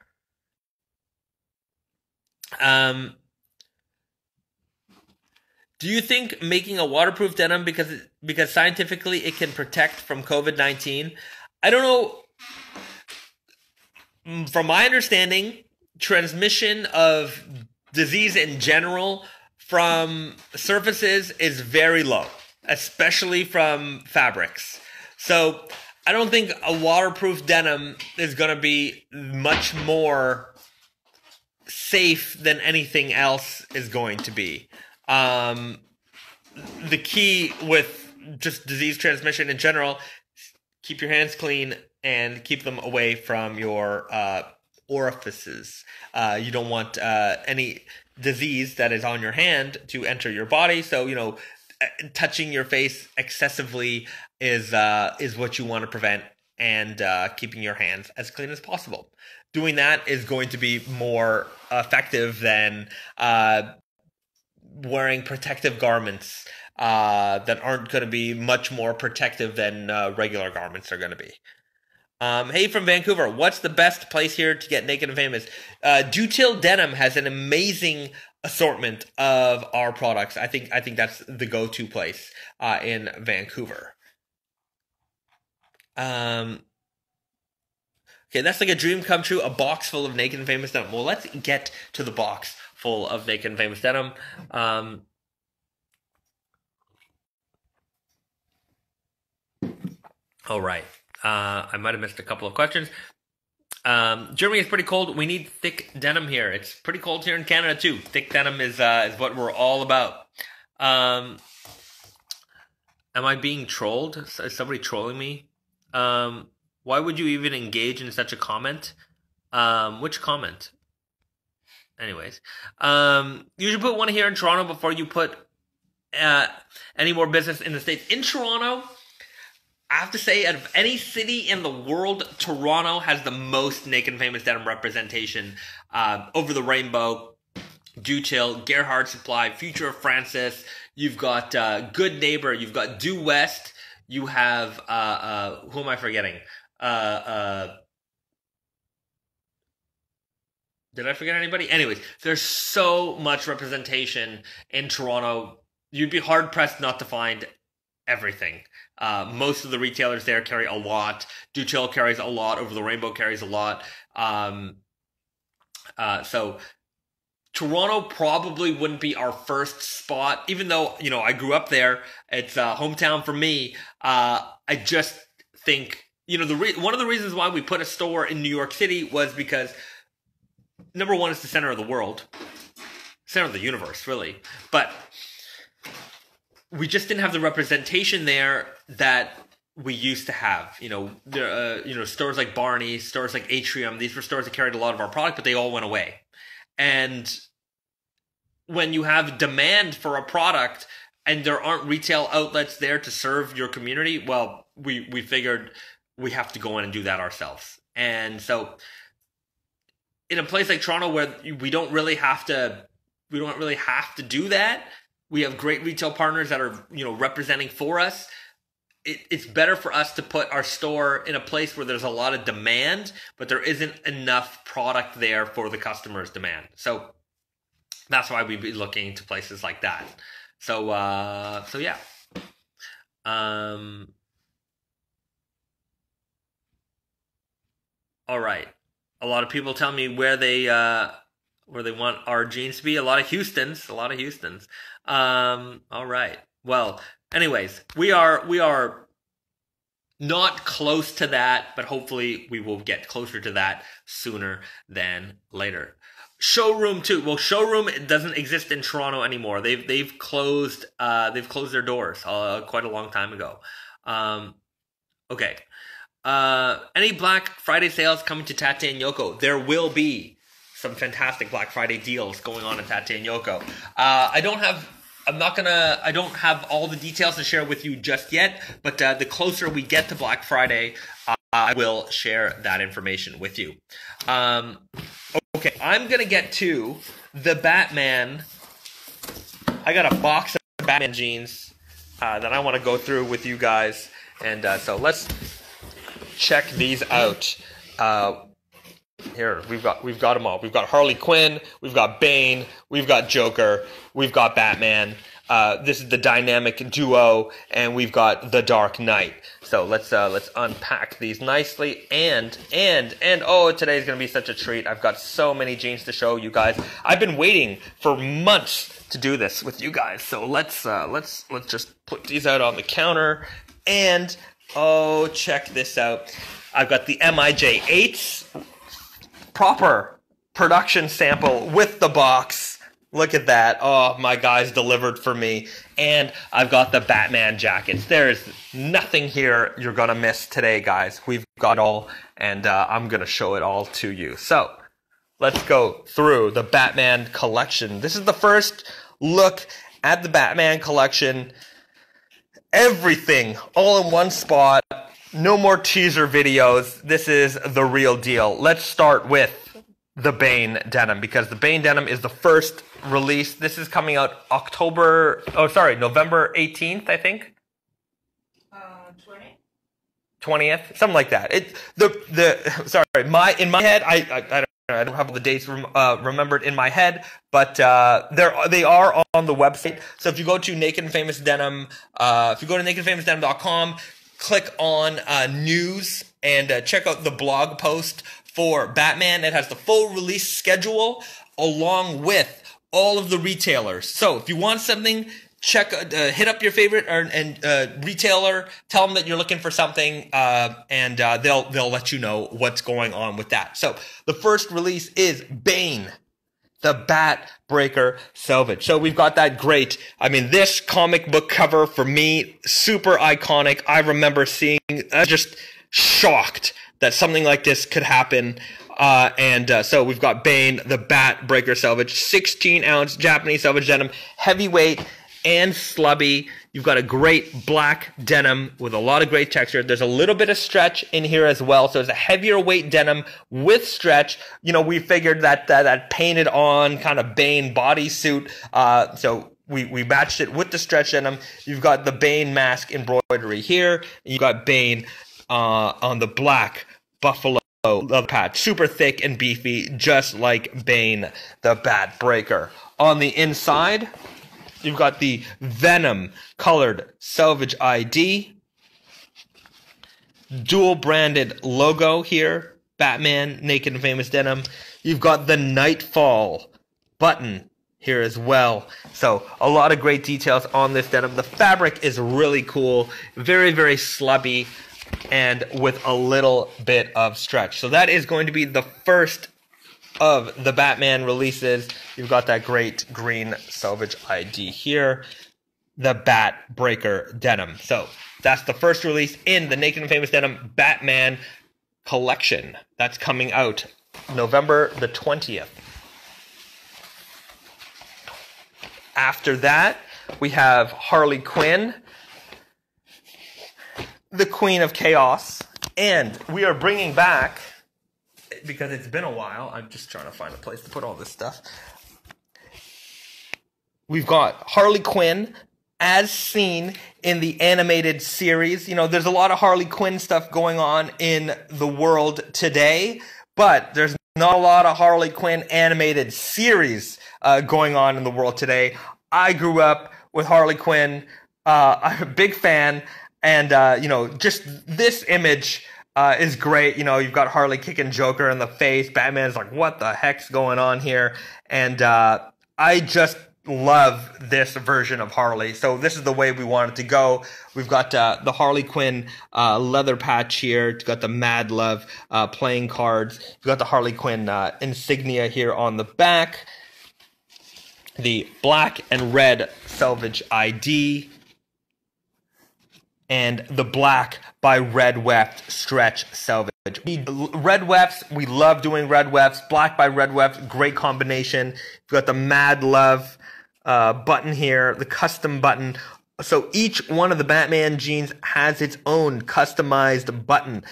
Do you think making a waterproof denim because scientifically it can protect from COVID-19? I don't know. From my understanding, transmission of disease in general from surfaces is very low, especially from fabrics. So I don't think a waterproof denim is going to be much more safe than anything else is going to be. The key with just disease transmission in general, keep your hands clean and keep them away from your orifices. You don't want any disease that is on your hand to enter your body. So, touching your face excessively is what you want to prevent, and keeping your hands as clean as possible. Doing that is going to be more effective than wearing protective garments that aren't going to be much more protective than regular garments are going to be. Hey, from Vancouver, what's the best place here to get Naked and Famous? Dutil Denim has an amazing assortment of our products. I think that's the go-to place in Vancouver. Okay, that's like a dream come true, a box full of Naked and Famous denim. Well, let's get to the box full of Naked and Famous denim. All right. I might have missed a couple of questions. Germany is pretty cold. We need thick denim here. It's pretty cold here in Canada too. Thick denim is what we're all about. Am I being trolled? Is somebody trolling me? Why would you even engage in such a comment? Which comment? Anyways, you should put one here in Toronto before you put any more business in the States. In Toronto, I have to say, out of any city in the world, Toronto has the most Naked and Famous Denim representation over the rainbow. Due Till, Gerhard Supply, Future of Francis. You've got Good Neighbor. You've got Due West. You have who am I forgetting? Did I forget anybody? Anyways, there's so much representation in Toronto. You'd be hard pressed not to find everything. Most of the retailers there carry a lot. Due Till carries a lot. Over the Rainbow carries a lot. So Toronto probably wouldn't be our first spot, even though, you know, I grew up there. It's hometown for me. I just think, you know, one of the reasons why we put a store in New York City was because, number one, it's the center of the world, center of the universe, really. But we just didn't have the representation there that we used to have. You know, stores like Barney's, stores like Atrium. These were stores that carried a lot of our product, but they all went away. And when you have demand for a product and there aren't retail outlets there to serve your community, well, we figured we have to go in and do that ourselves. And so in a place like Toronto where we don't really have to do that, we have great retail partners that are, you know, representing for us. It's better for us to put our store in a place where there's a lot of demand, but there isn't enough product there for the customer's demand. So that's why we'd be looking to places like that. So yeah. All right. A lot of people tell me where they want our jeans to be. A lot of Houstons. All right. Well, anyways, we are not close to that, but hopefully we will get closer to that sooner than later. Showroom too. Well, showroom doesn't exist in Toronto anymore. They've closed their doors quite a long time ago. Okay. Any Black Friday sales coming to Tate and Yoko? There will be some fantastic Black Friday deals going on at Tate and Yoko. I don't have all the details to share with you just yet, but the closer we get to Black Friday, I will share that information with you. Okay, I'm going to get to the Batman. I got a box of Batman jeans that I want to go through with you guys. And so let's check these out. Here, we've got them all. We've got Harley Quinn, we've got Bane, we've got Joker, we've got Batman. This is the dynamic duo, and we've got the Dark Knight. So let's unpack these nicely. And oh, today's gonna be such a treat. I've got so many jeans to show you guys. I've been waiting for months to do this with you guys. So let's just put these out on the counter. And oh, check this out. I've got the MIJ8s. Proper production sample with the box. Look at that. Oh, my guys delivered for me. And I've got the Batman jackets. There's nothing here you're going to miss today, guys. We've got it all, and I'm going to show it all to you. So let's go through the Batman collection. This is the first look at the Batman collection. Everything all in one spot. No more teaser videos. This is the real deal. Let's start with the Bane denim, because the Bane denim is the first release. This is coming out November 18th, I think. 20th, something like that. In my head, I don't have the dates remembered in my head, but they are on the website. So if you go to Naked and Famous Denim, if you go to nakedandfamousdenim.com, click on news and check out the blog post for Batman. It has the full release schedule along with all of the retailers. So if you want something, hit up your favorite retailer, tell them that you're looking for something, and they'll let you know what's going on with that. So the first release is Bane, the Bat Breaker Selvage. So we've got that great, this comic book cover for me, super iconic. I remember seeing, just shocked that something like this could happen. So we've got Bane, the Bat Breaker Selvage, 16-ounce Japanese selvage denim, heavyweight and slubby. You've got a great black denim with a lot of great texture. There's a little bit of stretch in here as well. So it's a heavier weight denim with stretch. You know, we figured that painted on kind of Bane bodysuit. So we matched it with the stretch denim. You've got the Bane mask embroidery here. You've got Bane on the black buffalo leather patch. Super thick and beefy, just like Bane, the Bat Breaker. On the inside, you've got the Venom colored Selvage ID. Dual branded logo here. Batman, Naked and Famous Denim. You've got the Nightfall button here as well. So a lot of great details on this denim. The fabric is really cool. Very, very slubby and with a little bit of stretch. So that is going to be the first of the Batman releases. You've got that great green Selvage ID here, the Bat Breaker denim. So that's the first release in the Naked and Famous Denim Batman collection. That's coming out November the 20th. After that, we have Harley Quinn, the Queen of Chaos, and we are bringing back, because it's been a while, I'm just trying to find a place to put all this stuff. We've got Harley Quinn as seen in the animated series. You know, there's a lot of Harley Quinn stuff going on in the world today, but there's not a lot of Harley Quinn animated series going on in the world today. I grew up with Harley Quinn. I'm a big fan, and, you know, just this image is great. You know, you've got Harley kicking Joker in the face. Batman's like, what the heck's going on here? And I just love this version of Harley. So this is the way we want it to go. We've got the Harley Quinn leather patch here. You've got the Mad Love playing cards. You've got the Harley Quinn insignia here on the back. The black and red Selvage ID. And the black by Red Weft stretch selvage. Red Wefts, we love doing Red Wefts. Black by Red Weft, great combination. You've got the Mad Love button here, the custom button. So each one of the Batman jeans has its own customized button.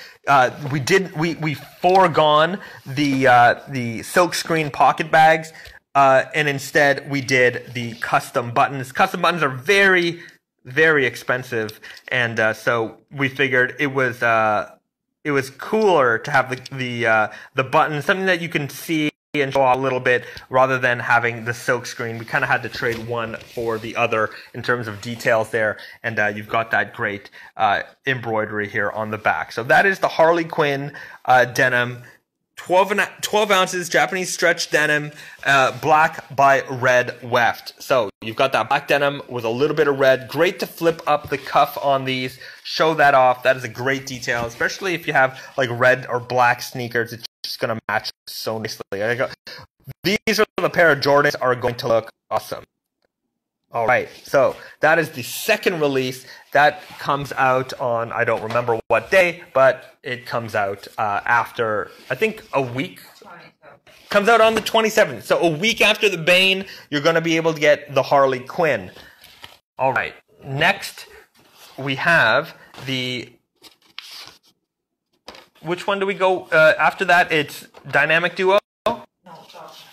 We foregone the silk screen pocket bags, and instead we did the custom buttons. Custom buttons are very, very expensive, and so we figured it was cooler to have the button, something that you can see and show off a little bit, rather than having the silk screen. We kind of had to trade one for the other in terms of details there, and you've got that great embroidery here on the back. So that is the Harley Quinn denim. 12 ounces, Japanese stretch denim, black by Red Weft. So you've got that black denim with a little bit of red. Great to flip up the cuff on these, show that off. That is a great detail, especially if you have like red or black sneakers. It's just going to match so nicely. These are the pair of Jordans are going to look awesome. All right, so that is the second release. That comes out on, I don't remember what day, but it comes out after, I think, a week. Comes out on the 27th. So a week after the Bane, you're going to be able to get the Harley Quinn. All right, next we have the... Which one do we go after that? It's Dynamic Duo? No,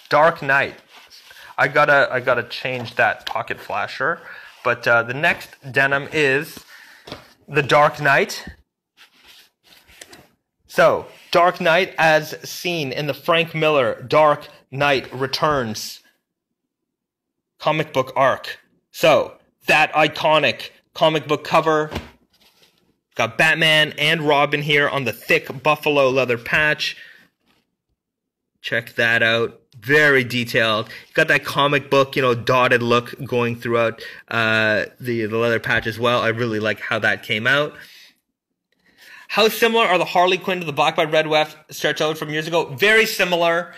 Dark Knight. I gotta change that pocket flasher. But the next denim is the Dark Knight. So, Dark Knight as seen in the Frank Miller Dark Knight Returns comic book arc. So, that iconic comic book cover. Got Batman and Robin here on the thick buffalo leather patch. Check that out. Very detailed. Got that comic book, dotted look going throughout the leather patch as well. I really like how that came out. How similar are the Harley Quinn to the Black by Red Weft stretch out from years ago? Very similar.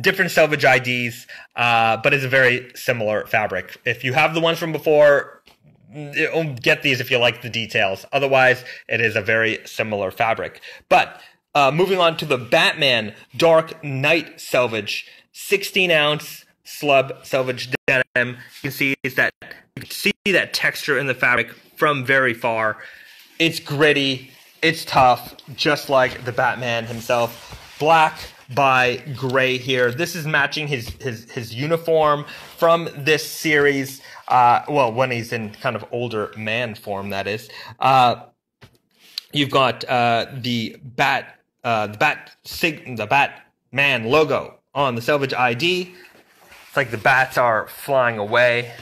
Different selvage IDs, but it's a very similar fabric. If you have the ones from before, get these if you like the details. Otherwise, it is a very similar fabric. But moving on to the Batman Dark Knight Selvage, 16 ounce slub selvage denim. You can see that texture in the fabric from very far. It's gritty, it's tough, just like the Batman himself. Black by gray here. This is matching his uniform from this series. Well, when he's in kind of older man form, that is. You've got the Batman logo on the Selvage ID. It's like the bats are flying away.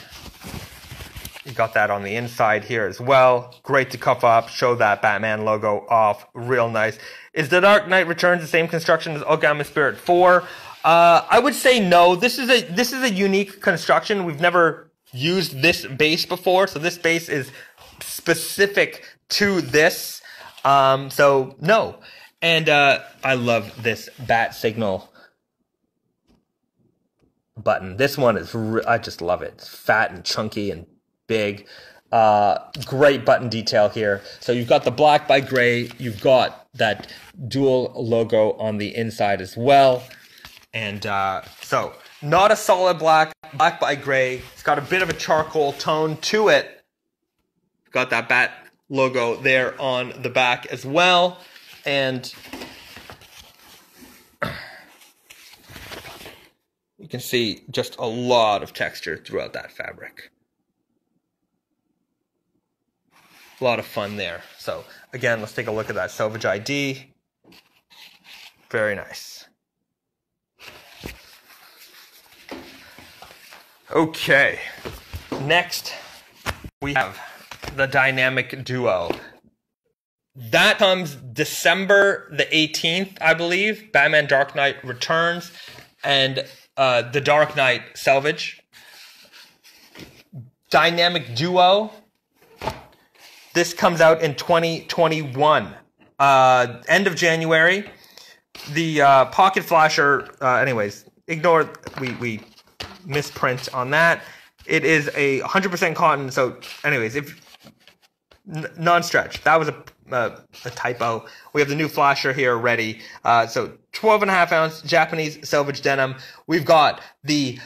You got that on the inside here as well. Great to cuff up, show that Batman logo off, real nice. Is the Dark Knight Returns the same construction as Origami Spirit 4? I would say no. This is a unique construction. We've never used this base before, so this base is specific to this. So no. And I love this bat signal button. This one is I just love it. It's fat and chunky and big. Great button detail here. So you've got the black by gray. You've got that dual logo on the inside as well. And so not a solid black by gray. It's got a bit of a charcoal tone to it. Got that bat logo there on the back as well. And you can see just a lot of texture throughout that fabric. A lot of fun there. So again, let's take a look at that Selvage ID. Very nice. Okay. Next, we have the Dynamic Duo. That comes December the 18th, I believe. Batman Dark Knight Returns and the Dark Knight Selvage. Dynamic Duo. This comes out in 2021. End of January. The pocket flasher, anyways, ignore, we misprint on that. It is a 100% cotton, so anyways, if non-stretch. That was a typo. We have the new flasher here ready. So 12.5 ounce Japanese selvage denim. We've got the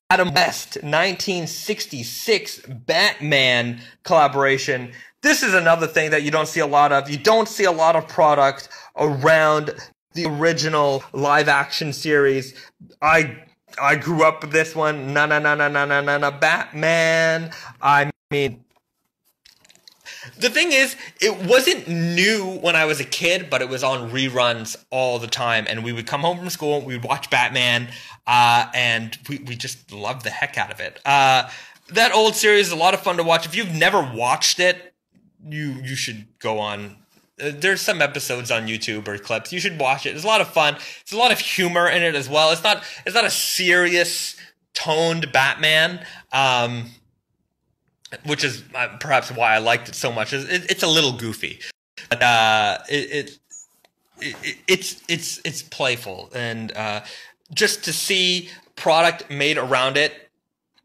Adam West 1966 Batman collaboration. This is another thing that you don't see a lot of. You don't see a lot of product around the original live action series. I grew up with this one. Batman. I mean, the thing is, it wasn't new when I was a kid, but it was on reruns all the time. And we would come home from school, we'd watch Batman, and we just loved the heck out of it. That old series is a lot of fun to watch. If you've never watched it, you should go on. There's some episodes on YouTube or clips. You should watch it. There's a lot of fun. There's a lot of humor in it as well. It's not a serious, toned Batman. Which is perhaps why I liked it so much. It's a little goofy, but it's playful, and just to see product made around it,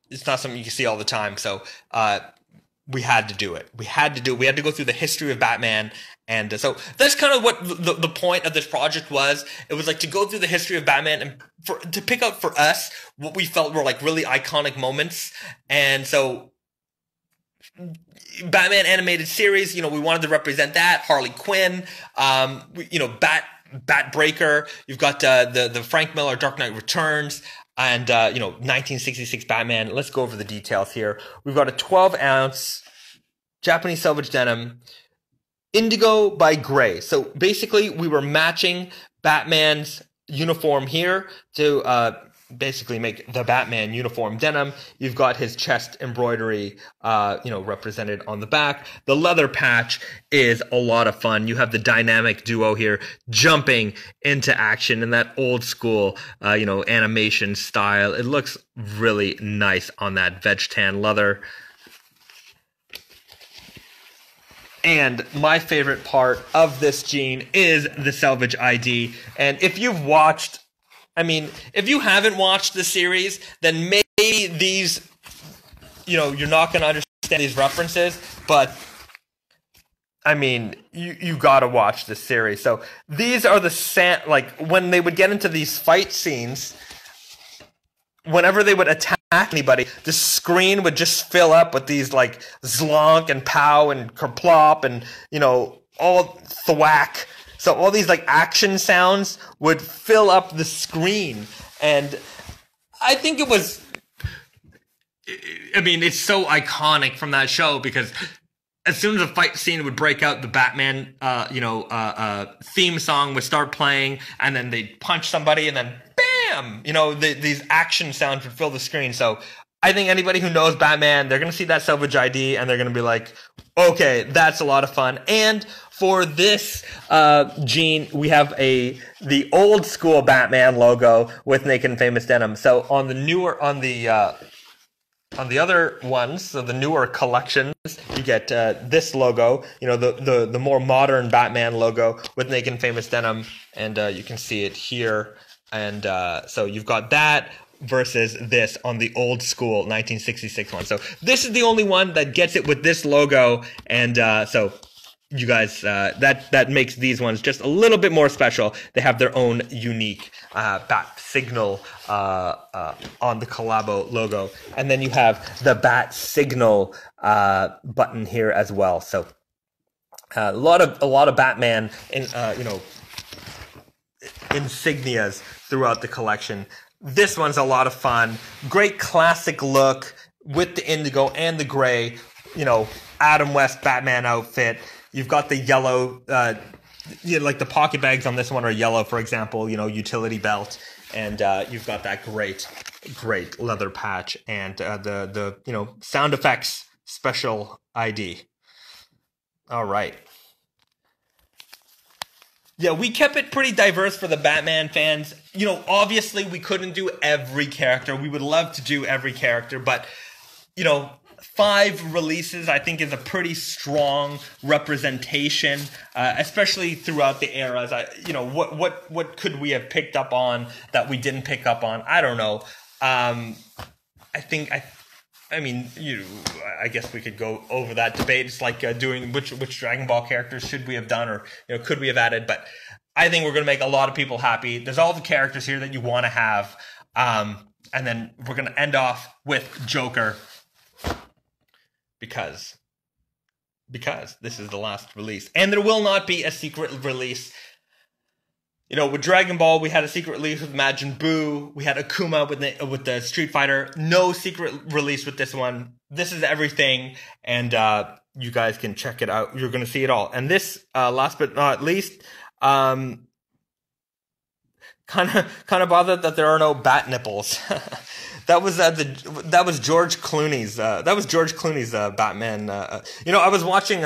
it's not something you can see all the time. So we had to do it. We had to go through the history of Batman, and so that's kind of what the point of this project was. It was like to go through the history of Batman and to pick out for us what we felt were like really iconic moments, and so. Batman animated series, we wanted to represent that. Harley Quinn, Bat Breaker. You've got the Frank Miller Dark Knight Returns, and 1966 Batman. Let's go over the details here. We've got a 12 ounce Japanese selvage denim, indigo by gray. So basically, we were matching Batman's uniform here to basically make the Batman uniform denim. You've got his chest embroidery, represented on the back. The leather patch is a lot of fun. You have the Dynamic Duo here jumping into action in that old school, animation style. It looks really nice on that veg tan leather. And my favorite part of this jean is the Selvage ID. And if you haven't watched the series, then maybe these, you're not going to understand these references, but you got to watch the series. So these are when they would get into these fight scenes, whenever they would attack anybody, the screen would just fill up with these like zlonk and pow and kerplop and, you know, all thwack. So all these like action sounds would fill up the screen. And I think it was, I mean, it's so iconic from that show because as soon as a fight scene would break out, the Batman, theme song would start playing, and then they'd punch somebody, and then bam, you know, these action sounds would fill the screen. So I think anybody who knows Batman, they're gonna see that Salvage ID, and they're gonna be like, okay, that's a lot of fun. And for this, Gene, we have the old school Batman logo with Naked and Famous Denim. So on the other ones, so the newer collections, you get this logo, you know, the more modern Batman logo with Naked and Famous Denim, and you can see it here. And so you've got that versus this on the old school 1966 one. So this is the only one that gets it with this logo, and so you guys, that makes these ones just a little bit more special. They have their own unique bat signal on the Collabo logo, and then you have the bat signal button here as well. So a lot of Batman insignias throughout the collection. This one's a lot of fun. Great classic look with the indigo and the gray. You know, Adam West Batman outfit. You've got the yellow, like the pocket bags on this one are yellow, for example, you know, utility belt. And you've got that great leather patch and the you know, sound effects special ID. All right. Yeah, we kept it pretty diverse for the Batman fans. You know, obviously we couldn't do every character. We would love to do every character, but, you know, 5 releases, I think, is a pretty strong representation, especially throughout the eras. You know, what could we have picked up on that we didn't pick up on? I don't know. I guess we could go over that debate. It's like doing which Dragon Ball characters should we have done, or, you know, could we have added? But I think we're going to make a lot of people happy. There's all the characters here that you want to have, and then we're going to end off with Joker. Because this is the last release. And there will not be a secret release. You know, with Dragon Ball, we had a secret release with Majin Buu. We had Akuma with the Street Fighter. No secret release with this one. This is everything. And you guys can check it out. You're going to see it all. And this, last but not least, kind of bothered that there are no bat nipples. That was George Clooney's Batman. You know, I was watching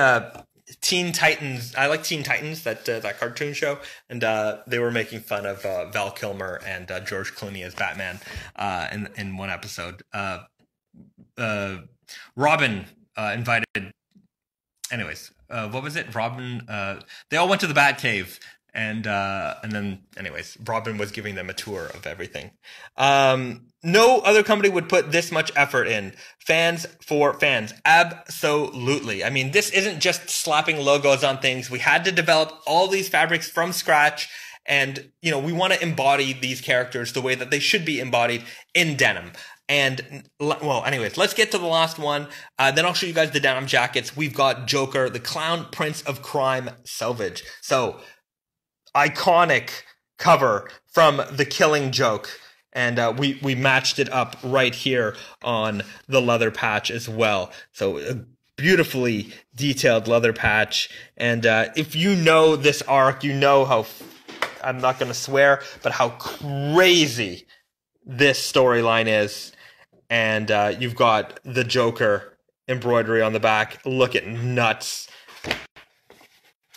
Teen Titans. I like Teen Titans, that cartoon show, and they were making fun of Val Kilmer and George Clooney as Batman in one episode. Robin invited. Anyways, what was it? Robin. They all went to the Batcave. And then, anyways, Robin was giving them a tour of everything. No other company would put this much effort in. Fans for fans. Absolutely. I mean, this isn't just slapping logos on things. We had to develop all these fabrics from scratch. And, you know, we want to embody these characters the way that they should be embodied in denim. And, well, anyways, let's get to the last one. Then I'll show you guys the denim jackets. We've got Joker, the Clown Prince of Crime Selvage. So, iconic cover from The Killing Joke, and we matched it up right here on the leather patch as well. So a beautifully detailed leather patch, and if you know this arc, you know how, I'm not going to swear, but how crazy this storyline is. And you've got the Joker embroidery on the back. Look at nuts.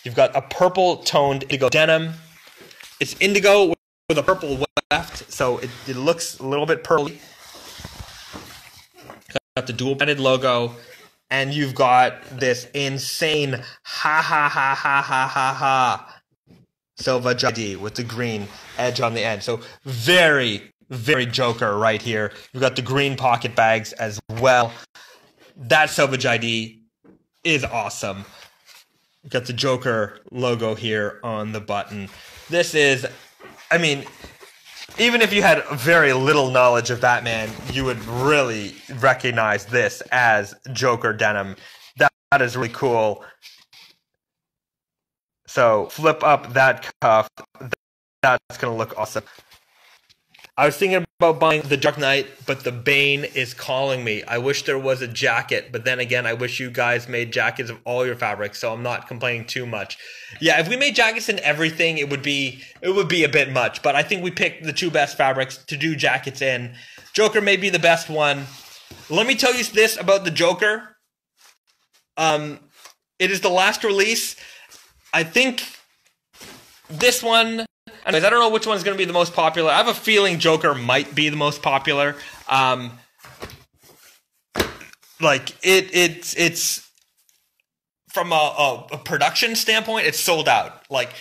You've got a purple toned indigo denim. It's indigo with a purple weft, so it looks a little bit pearly. Got the dual banded logo, and you've got this insane ha Silva ID with the green edge on the end. So very, very Joker right here. You've got the green pocket bags as well. That Selvage ID is awesome. You've got the Joker logo here on the button. This is, I mean, even if you had very little knowledge of Batman, you would really recognize this as Joker denim. That is really cool. So flip up that cuff. That's going to look awesome. I was thinking about buying the Dark Knight, but the Bane is calling me. I wish there was a jacket, but then again, I wish you guys made jackets of all your fabrics, so I'm not complaining too much. Yeah, if we made jackets in everything, it would be a bit much, but I think we picked the 2 best fabrics to do jackets in. Joker may be the best one. Let me tell you this about the Joker. It is the last release. I think this one... Anyways, I don't know which one's going to be the most popular. I have a feeling Joker might be the most popular. It's from a production standpoint, it's sold out. Like,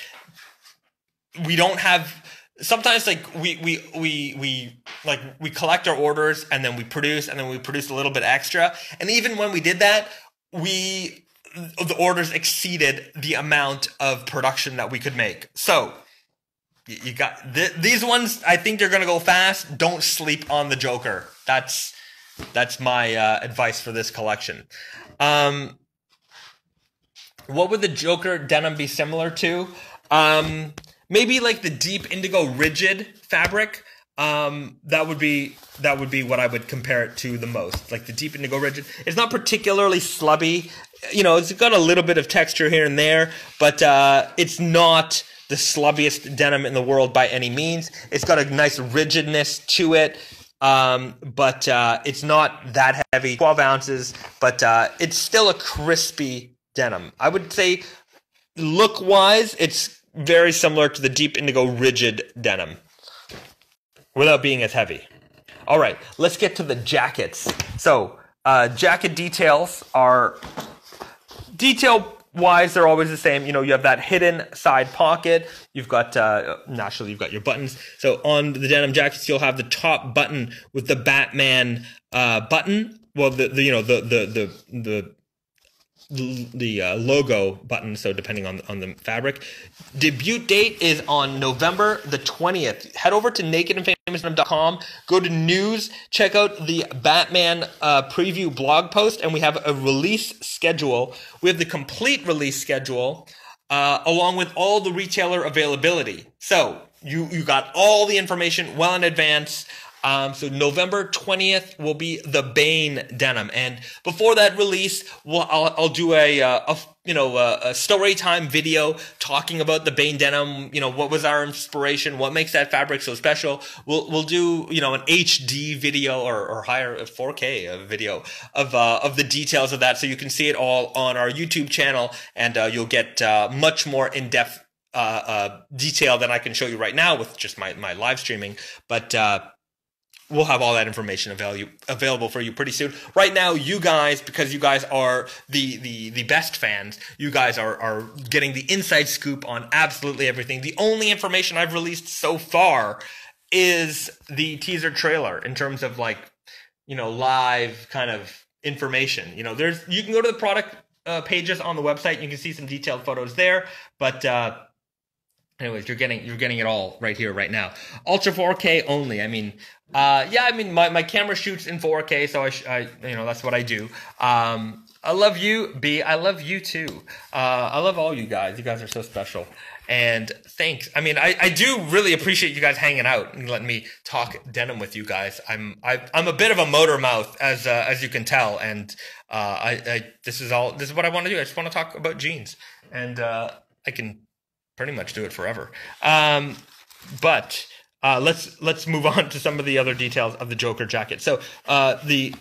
we don't have. Sometimes we collect our orders and then we produce a little bit extra. And even when we did that, the orders exceeded the amount of production that we could make. So. You got these ones. I think they're gonna go fast. Don't sleep on the Joker. That's my advice for this collection. What would the Joker denim be similar to? Maybe like the deep indigo rigid fabric. That would be what I would compare it to the most. Like the deep indigo rigid. It's not particularly slubby. You know, it's got a little bit of texture here and there, but it's not the slubbiest denim in the world by any means. It's got a nice rigidness to it, but it's not that heavy. 12 ounces, but it's still a crispy denim. I would say, look-wise, it's very similar to the deep indigo rigid denim, without being as heavy. All right, let's get to the jackets. So, jacket details are... Detail-wise, they're always the same. You know, you have that hidden side pocket. You've got, naturally, you've got your buttons. So on the denim jackets, you'll have the top button with the Batman button. Well, the logo button, so depending on the fabric. Debut date is on November the 20th. Head over to nakedandfamousdenim.com, go to news, check out the Batman preview blog post, and we have a release schedule. We have the complete release schedule, along with all the retailer availability. So you got all the information well in advance. So November 20th will be the Bane denim, and before that release, I'll do a story time video talking about the Bane denim. You know, what was our inspiration, what makes that fabric so special. We'll do an HD video or higher 4K video of the details of that, so you can see it all on our YouTube channel, and you'll get much more in depth detail than I can show you right now with just my live streaming, but. We'll have all that information available for you pretty soon. Right now, you guys, because you guys are the best fans, you guys are getting the inside scoop on absolutely everything. The only information I've released so far is the teaser trailer in terms of live kind of information. You can go to the product pages on the website. You can see some detailed photos there, but. Anyways, you're getting it all right here, right now. Ultra 4K only. My camera shoots in 4K, so I that's what I do. I love you, B. I love you too. I love all you guys. You guys are so special. And thanks. I do really appreciate you guys hanging out and letting me talk denim with you guys. I'm a bit of a motor mouth, as you can tell, and this is what I want to do. I just want to talk about jeans, and I can pretty much do it forever. But let's move on to some of the other details of the Joker jacket. So the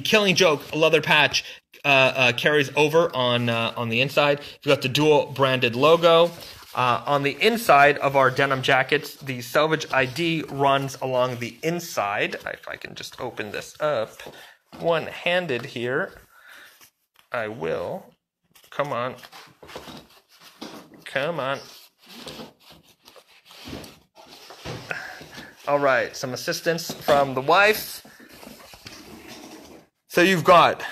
Killing Joke leather patch carries over on the inside. You've got the dual branded logo. On the inside of our denim jackets, the Salvage ID runs along the inside. If I can just open this up one-handed here, I will. Come on. All right, some assistance from the wife. So you've got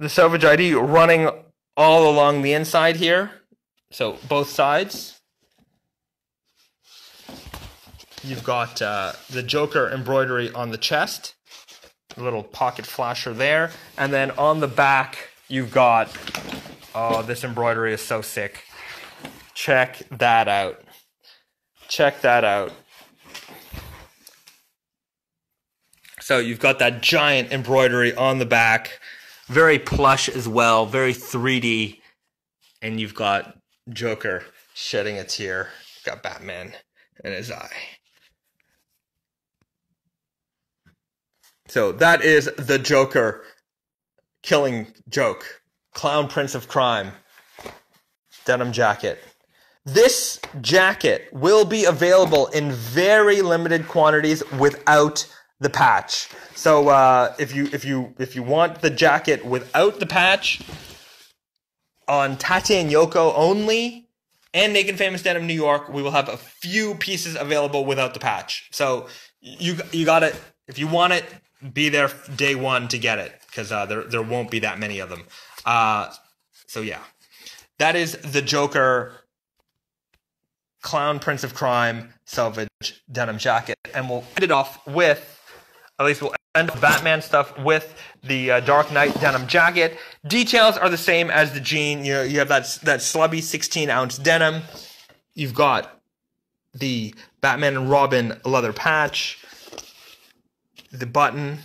the Salvage ID running all along the inside here. So both sides. you've got the Joker embroidery on the chest, a little pocket flasher there, and then on the back you've got, oh, this embroidery is so sick. Check that out. Check that out. So you've got that giant embroidery on the back, very plush as well, very 3D, and you've got Joker shedding a tear. Got Batman in his eye. So that is the Joker killing joke. Clown Prince of Crime. Denim jacket. This jacket will be available in very limited quantities without the patch. So if you want the jacket without the patch, on Tate and Yoko only and Naked Famous Denim New York, we will have a few pieces available without the patch. So you got it. If you want it, be there day one to get it, because there won't be that many of them. So yeah, that is the Joker Clown Prince of Crime Selvage denim jacket, and we'll end it off with, at least we'll end Batman stuff with the Dark Knight denim jacket. Details are the same as the jean. You have that slubby 16-ounce denim. You've got the Batman and Robin leather patch, the button,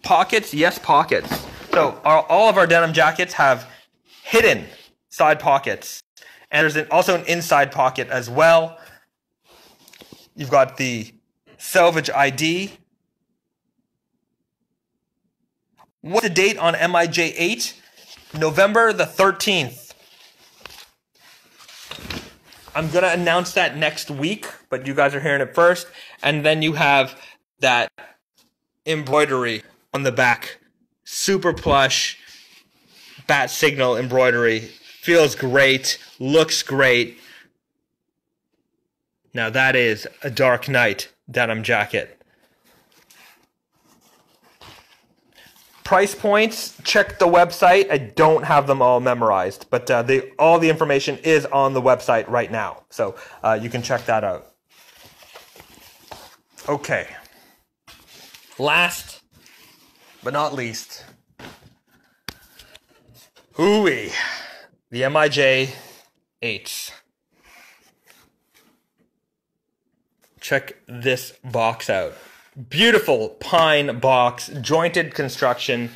pockets. Yes, pockets. So all of our denim jackets have hidden side pockets, and there's also an inside pocket as well. You've got the Selvage ID. What's the date on MIJ 8? November the 13th. I'm going to announce that next week, but you guys are hearing it first. And then you have that embroidery on the back. Super plush bat signal embroidery. Feels great. Looks great. Now that is a Dark Knight denim jacket. Price points, check the website. I don't have them all memorized, but all the information is on the website right now. So you can check that out. Okay. Last but not least. Hooey. The MIJ 8s. Check this box out. Beautiful pine box, jointed construction.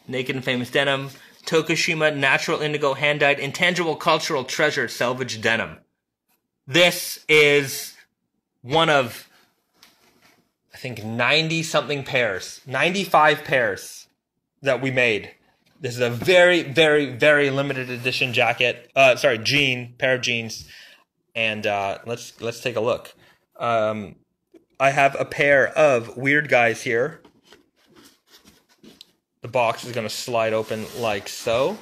Naked and Famous Denim, Tokushima Natural Indigo Hand-Dyed Intangible Cultural Treasure Selvage Denim. This is one of, I think, 90-something pairs, 95 pairs that we made. This is a very, very, very limited edition jacket. Pair of jeans. And let's take a look. I have a pair of Weird Guys here. The box is going to slide open like so.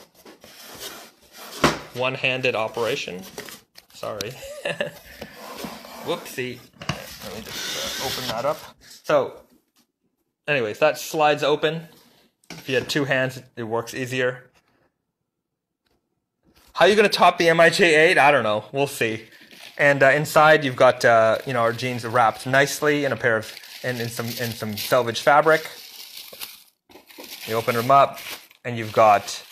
One-handed operation. Sorry. Whoopsie. Let me just open that up. So, anyways, that slides open. If you had two hands, it works easier. How are you going to top the MIJ 8? I don't know. We'll see. And inside, you've got our jeans wrapped nicely in a pair of in some selvage fabric. You open them up, and you've got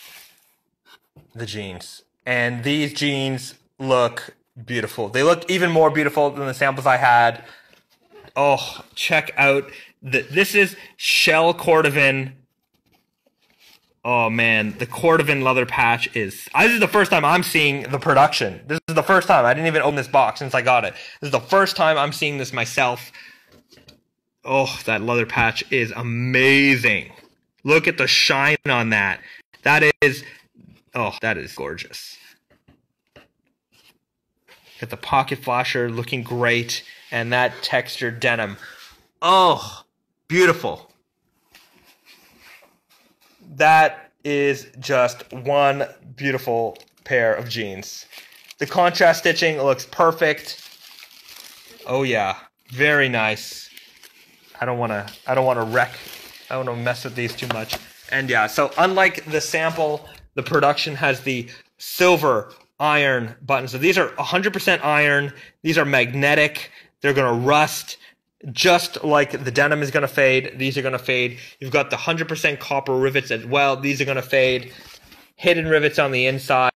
the jeans. And these jeans look beautiful. They look even more beautiful than the samples I had. Oh, check out this is shell cordovan. Oh man, the cordovan leather patch is... This is the first time I'm seeing the production. This is the first time. I didn't even open this box since I got it. This is the first time I'm seeing this myself. Oh, that leather patch is amazing. Look at the shine on that. That is gorgeous. Got the pocket flasher looking great, and that textured denim. Oh, beautiful. That is just one beautiful pair of jeans. The contrast stitching looks perfect. Oh yeah, very nice. I don't want to mess with these too much. And yeah, so unlike the sample, the production has the silver iron buttons. So these are 100% iron. These are magnetic. They're going to rust. Just like the denim is going to fade, these are going to fade. You've got the 100% copper rivets as well. These are going to fade. Hidden rivets on the inside.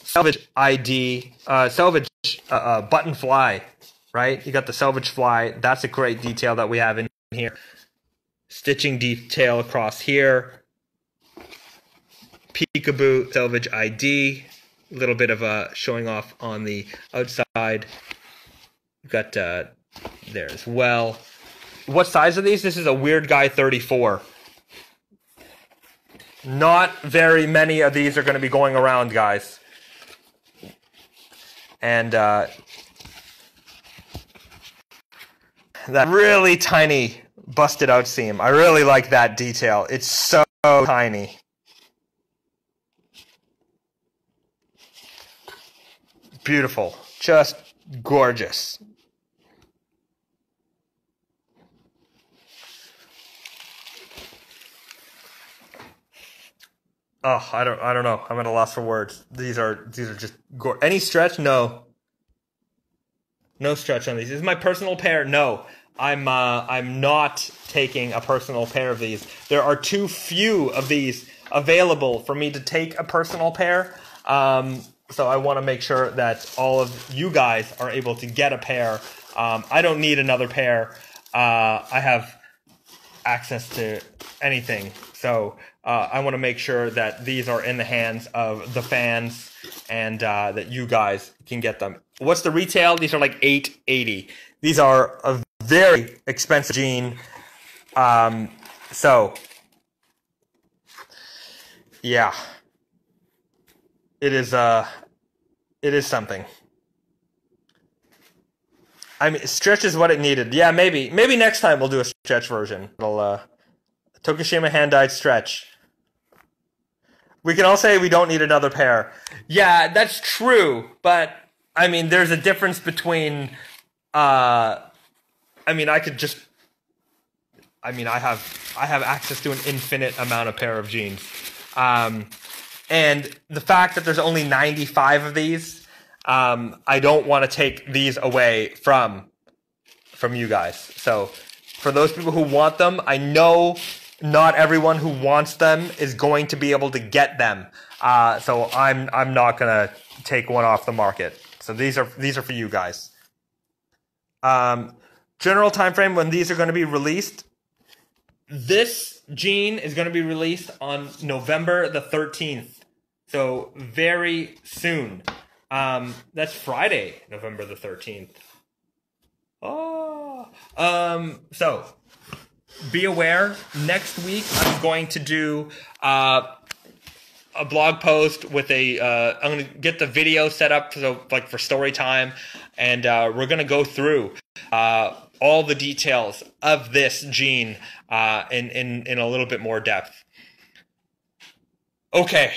Selvage ID, selvage button fly, right? You got the selvage fly. That's a great detail that we have in here. Stitching detail across here. Peekaboo, selvage ID. A little bit of showing off on the outside. We've got there as well. What size are these? This is a Weird Guy 34. Not very many of these are going to be going around, guys. And that really tiny busted out seam. I really like that detail. It's so tiny. Beautiful. Just gorgeous. Oh, I don't know. I'm at a loss for words. These are just any stretch? No. No stretch on these. This is my personal pair. No. I'm not taking a personal pair of these. There are too few of these available for me to take a personal pair. So I want to make sure that all of you guys are able to get a pair. I don't need another pair. I have access to anything. So I want to make sure that these are in the hands of the fans and that you guys can get them. What's the retail? These are like $8.80. These are a very expensive jean. So yeah, it is something. I mean, stretch is what it needed. Yeah, maybe next time we'll do a stretch version. It'll Tokishima hand-dyed stretch. We can all say we don't need another pair. Yeah, that's true, but I mean, there's a difference between. I have access to an infinite amount of pair of jeans, and the fact that there's only 95 of these, I don't want to take these away from you guys. So, for those people who want them, I know not everyone who wants them is going to be able to get them. So I'm not gonna take one off the market. So these are for you guys. General time frame when these are going to be released. This jean is going to be released on November the 13th. So very soon. That's Friday, November the 13th. Oh. So be aware, next week I'm going to do a blog post with I'm going to get the video set up for story time, and we're going to go through all the details of this jean in a little bit more depth. Okay.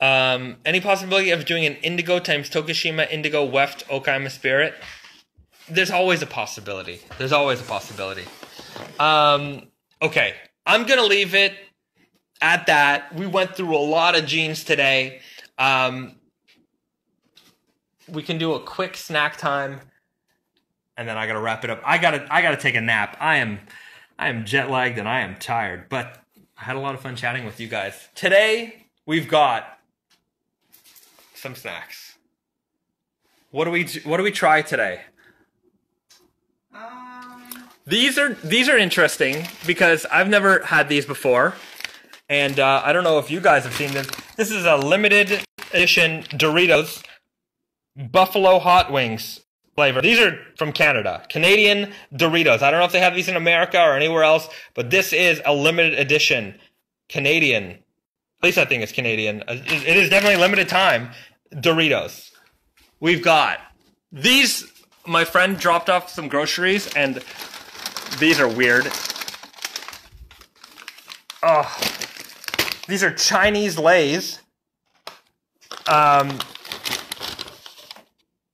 Any possibility of doing an Indigo times Tokishima Indigo Weft Okaima Spirit? There's always a possibility. Okay. I'm going to leave it at that. We went through a lot of jeans today. We can do a quick snack time, and then I got to wrap it up. I gotta take a nap. I am jet lagged and I am tired, but I had a lot of fun chatting with you guys. Today, we've got some snacks. What do we try today? These are interesting because I've never had these before, and I don't know if you guys have seen this. This is a limited edition Doritos Buffalo Hot Wings flavor. These are from Canada, Canadian Doritos. I don't know if they have these in America or anywhere else, but this is a limited edition Canadian. At least I think it's Canadian. It is definitely limited time Doritos. We've got these. My friend dropped off some groceries, and these are weird. Oh, these are Chinese Lays.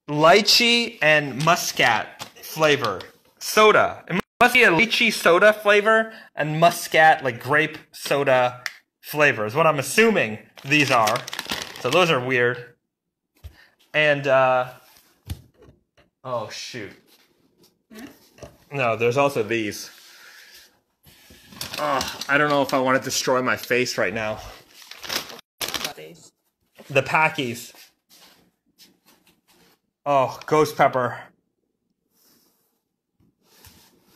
Lychee and muscat flavor soda. It must be a lychee soda flavor and muscat, like grape soda flavors. What I'm assuming these are. So those are weird. And, oh, shoot. No, there's also these. I don't know if I want to destroy my face right now. The Packies. Oh, ghost pepper.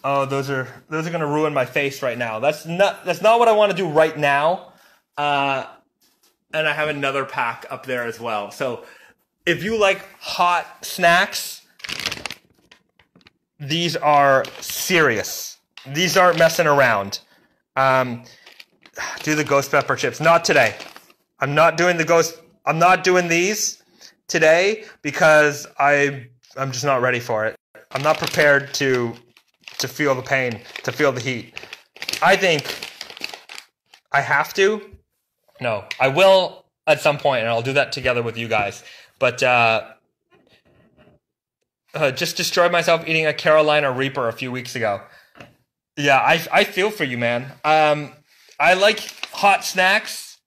Oh, those are gonna ruin my face right now. That's not what I want to do right now. And I have another pack up there as well. So if you like hot snacks, these are serious. These aren't messing around. Do the ghost pepper chips. Not today. I'm not doing these today because I'm just not ready for it. I'm not prepared to feel the pain, to feel the heat. I think I have to. No, I will at some point, and I'll do that together with you guys. But just destroyed myself eating a Carolina Reaper a few weeks ago. Yeah, I feel for you, man. I like hot snacks.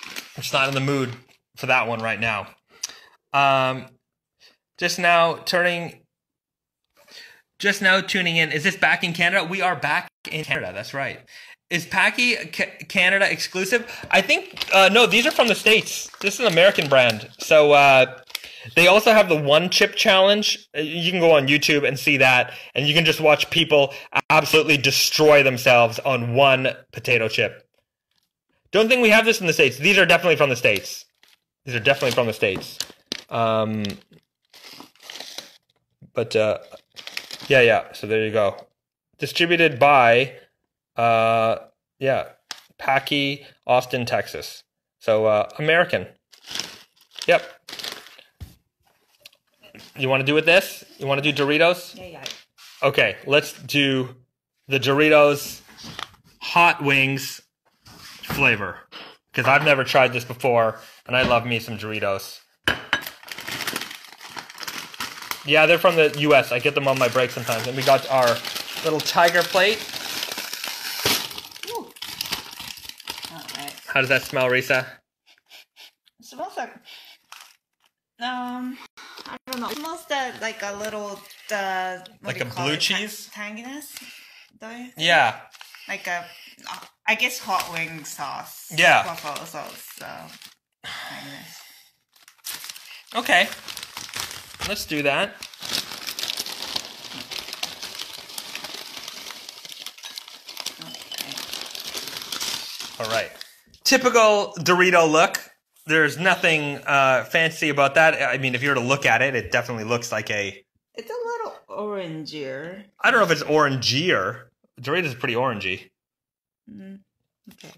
I'm just not in the mood for that one right now. Just now tuning in. Is this back in Canada? We are back in Canada. That's right. Is Packy Canada exclusive? I think no. These are from the States. This is an American brand. So they also have the one chip challenge. You can go on YouTube and see that, and you can just watch people absolutely destroy themselves on one potato chip. Don't think we have this in the States. These are definitely from the States. But yeah. So there you go. Distributed by Packy, Austin, Texas. So American. Yep. You want to do with this? You want to do Doritos? Yeah. Okay, let's do the Doritos hot wings flavor. Because I've never tried this before, and I love me some Doritos. Yeah, they're from the U.S. I get them on my break sometimes. And we got our little tiger plate. Ooh. All right. How does that smell, Risa? It smells like I don't know. It smells like a little like a blue cheese tanginess. Yeah. Like a I guess hot wing sauce. Yeah. Buffalo sauce. Tanginess. Okay. Let's do that. Okay. All right. Typical Dorito look. There's nothing fancy about that. I mean, if you were to look at it, it definitely looks like a... It's a little orangier. I don't know if it's orangier. Doritos is pretty orangey. Okay.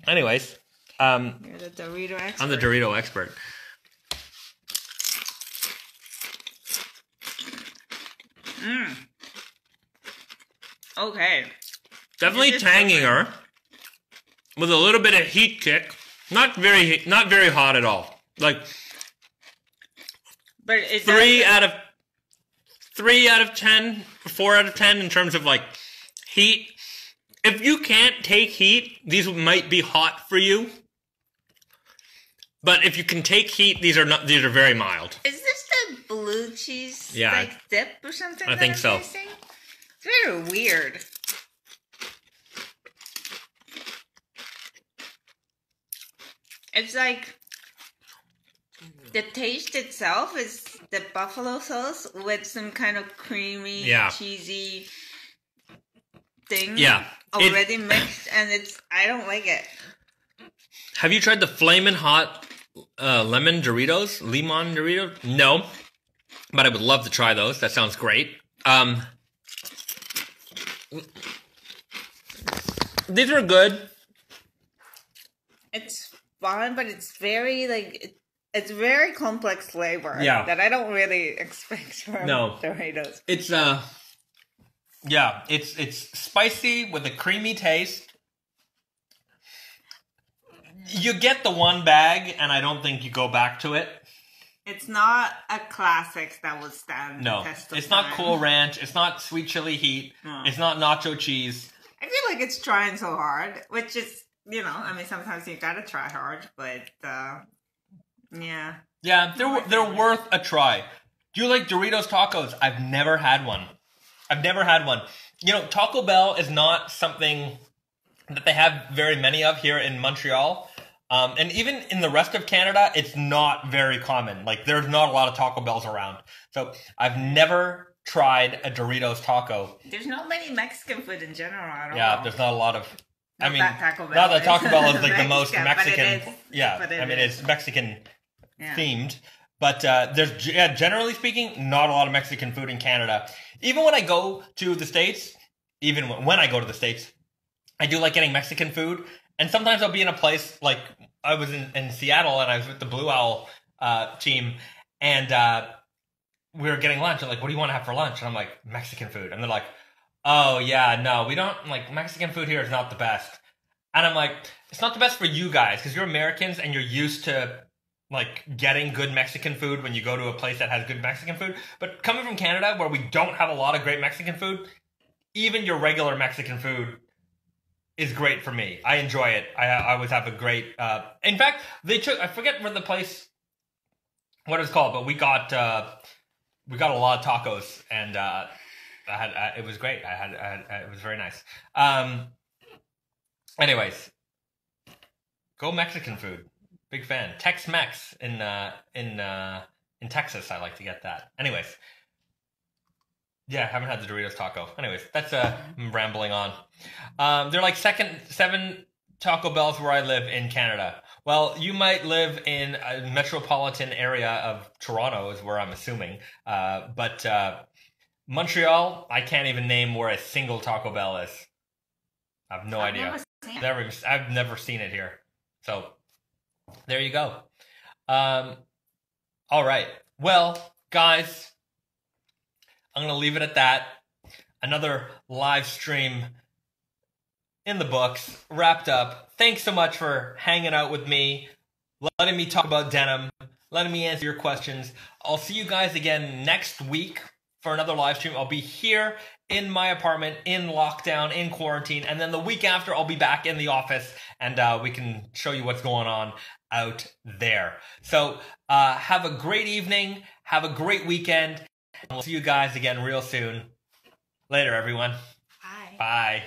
Anyways. You're the Dorito expert. I'm the Dorito expert. Okay. Definitely tangier, with a little bit of heat kick. Not very hot at all. Like But it 3 out of 10, 4 out of 10 in terms of like heat. If you can't take heat, these might be hot for you. But if you can take heat, these are very mild. Is this the blue cheese dip or something? I think so. Tasting? It's very weird. It's like the taste itself is the buffalo sauce with some kind of creamy, cheesy thing. Yeah. Already mixed, and I don't like it. Have you tried the Flamin' Hot lemon Doritos? Limon Doritos? No. But I would love to try those. That sounds great. These are good. It's fun, but it's very it's very complex flavor. Yeah. That I don't really expect from Doritos. It's it's spicy with a creamy taste. You get the one bag, and I don't think you go back to it. It's not a classic that would stand the test of it's time. not Cool Ranch. It's not Sweet Chili Heat. No. It's not Nacho Cheese. I feel like it's trying so hard, which is I mean, sometimes you gotta try hard, but yeah. Yeah, they're worth a try. Do you like Doritos tacos? I've never had one. Taco Bell is not something that they have very many of here in Montreal. And even in the rest of Canada, it's not very common. Like, there's not a lot of Taco Bells around. So I've never tried a Doritos taco. There's not many Mexican food in general at all. Yeah, there's not a lot of... Not that Taco Bell not that is. Taco Bell is like the most Mexican, Mexican... It's Mexican themed. But there's, generally speaking, not a lot of Mexican food in Canada. Even when I go to the States, I do like getting Mexican food. And sometimes I'll be in a place, like I was in Seattle and I was with the Blue Owl team, and we were getting lunch. I'm like, what do you want to have for lunch? And I'm like, Mexican food. And they're like, oh, yeah, no, we don't, like, Mexican food here is not the best. And I'm like, it's not the best for you guys because you're Americans and you're used to, like, getting good Mexican food when you go to a place that has good Mexican food. But coming from Canada, where we don't have a lot of great Mexican food, even your regular Mexican food is great for me. I enjoy it. I always have a great... in fact, I forget what it was called, but we got a lot of tacos, and it was great. It was very nice. Anyways, go Mexican food. Big fan. Tex-Mex in Texas. I like to get that. Anyways, yeah, I haven't had the Doritos taco. Anyways, that's rambling on. There are like 7 Taco Bells where I live in Canada. Well, you might live in a metropolitan area of Toronto, is where I'm assuming. But Montreal, I can't even name where a single Taco Bell is. I have no idea. I've never seen it here. So there you go. All right. Well, guys, I'm going to leave it at that. Another live stream in the books, wrapped up. Thanks so much for hanging out with me, letting me talk about denim, letting me answer your questions. I'll see you guys again next week for another live stream. I'll be here in my apartment, in lockdown, in quarantine, and then the week after I'll be back in the office and we can show you what's going on out there. So have a great evening, have a great weekend, and we'll see you guys again real soon. Later, everyone. Bye. Bye.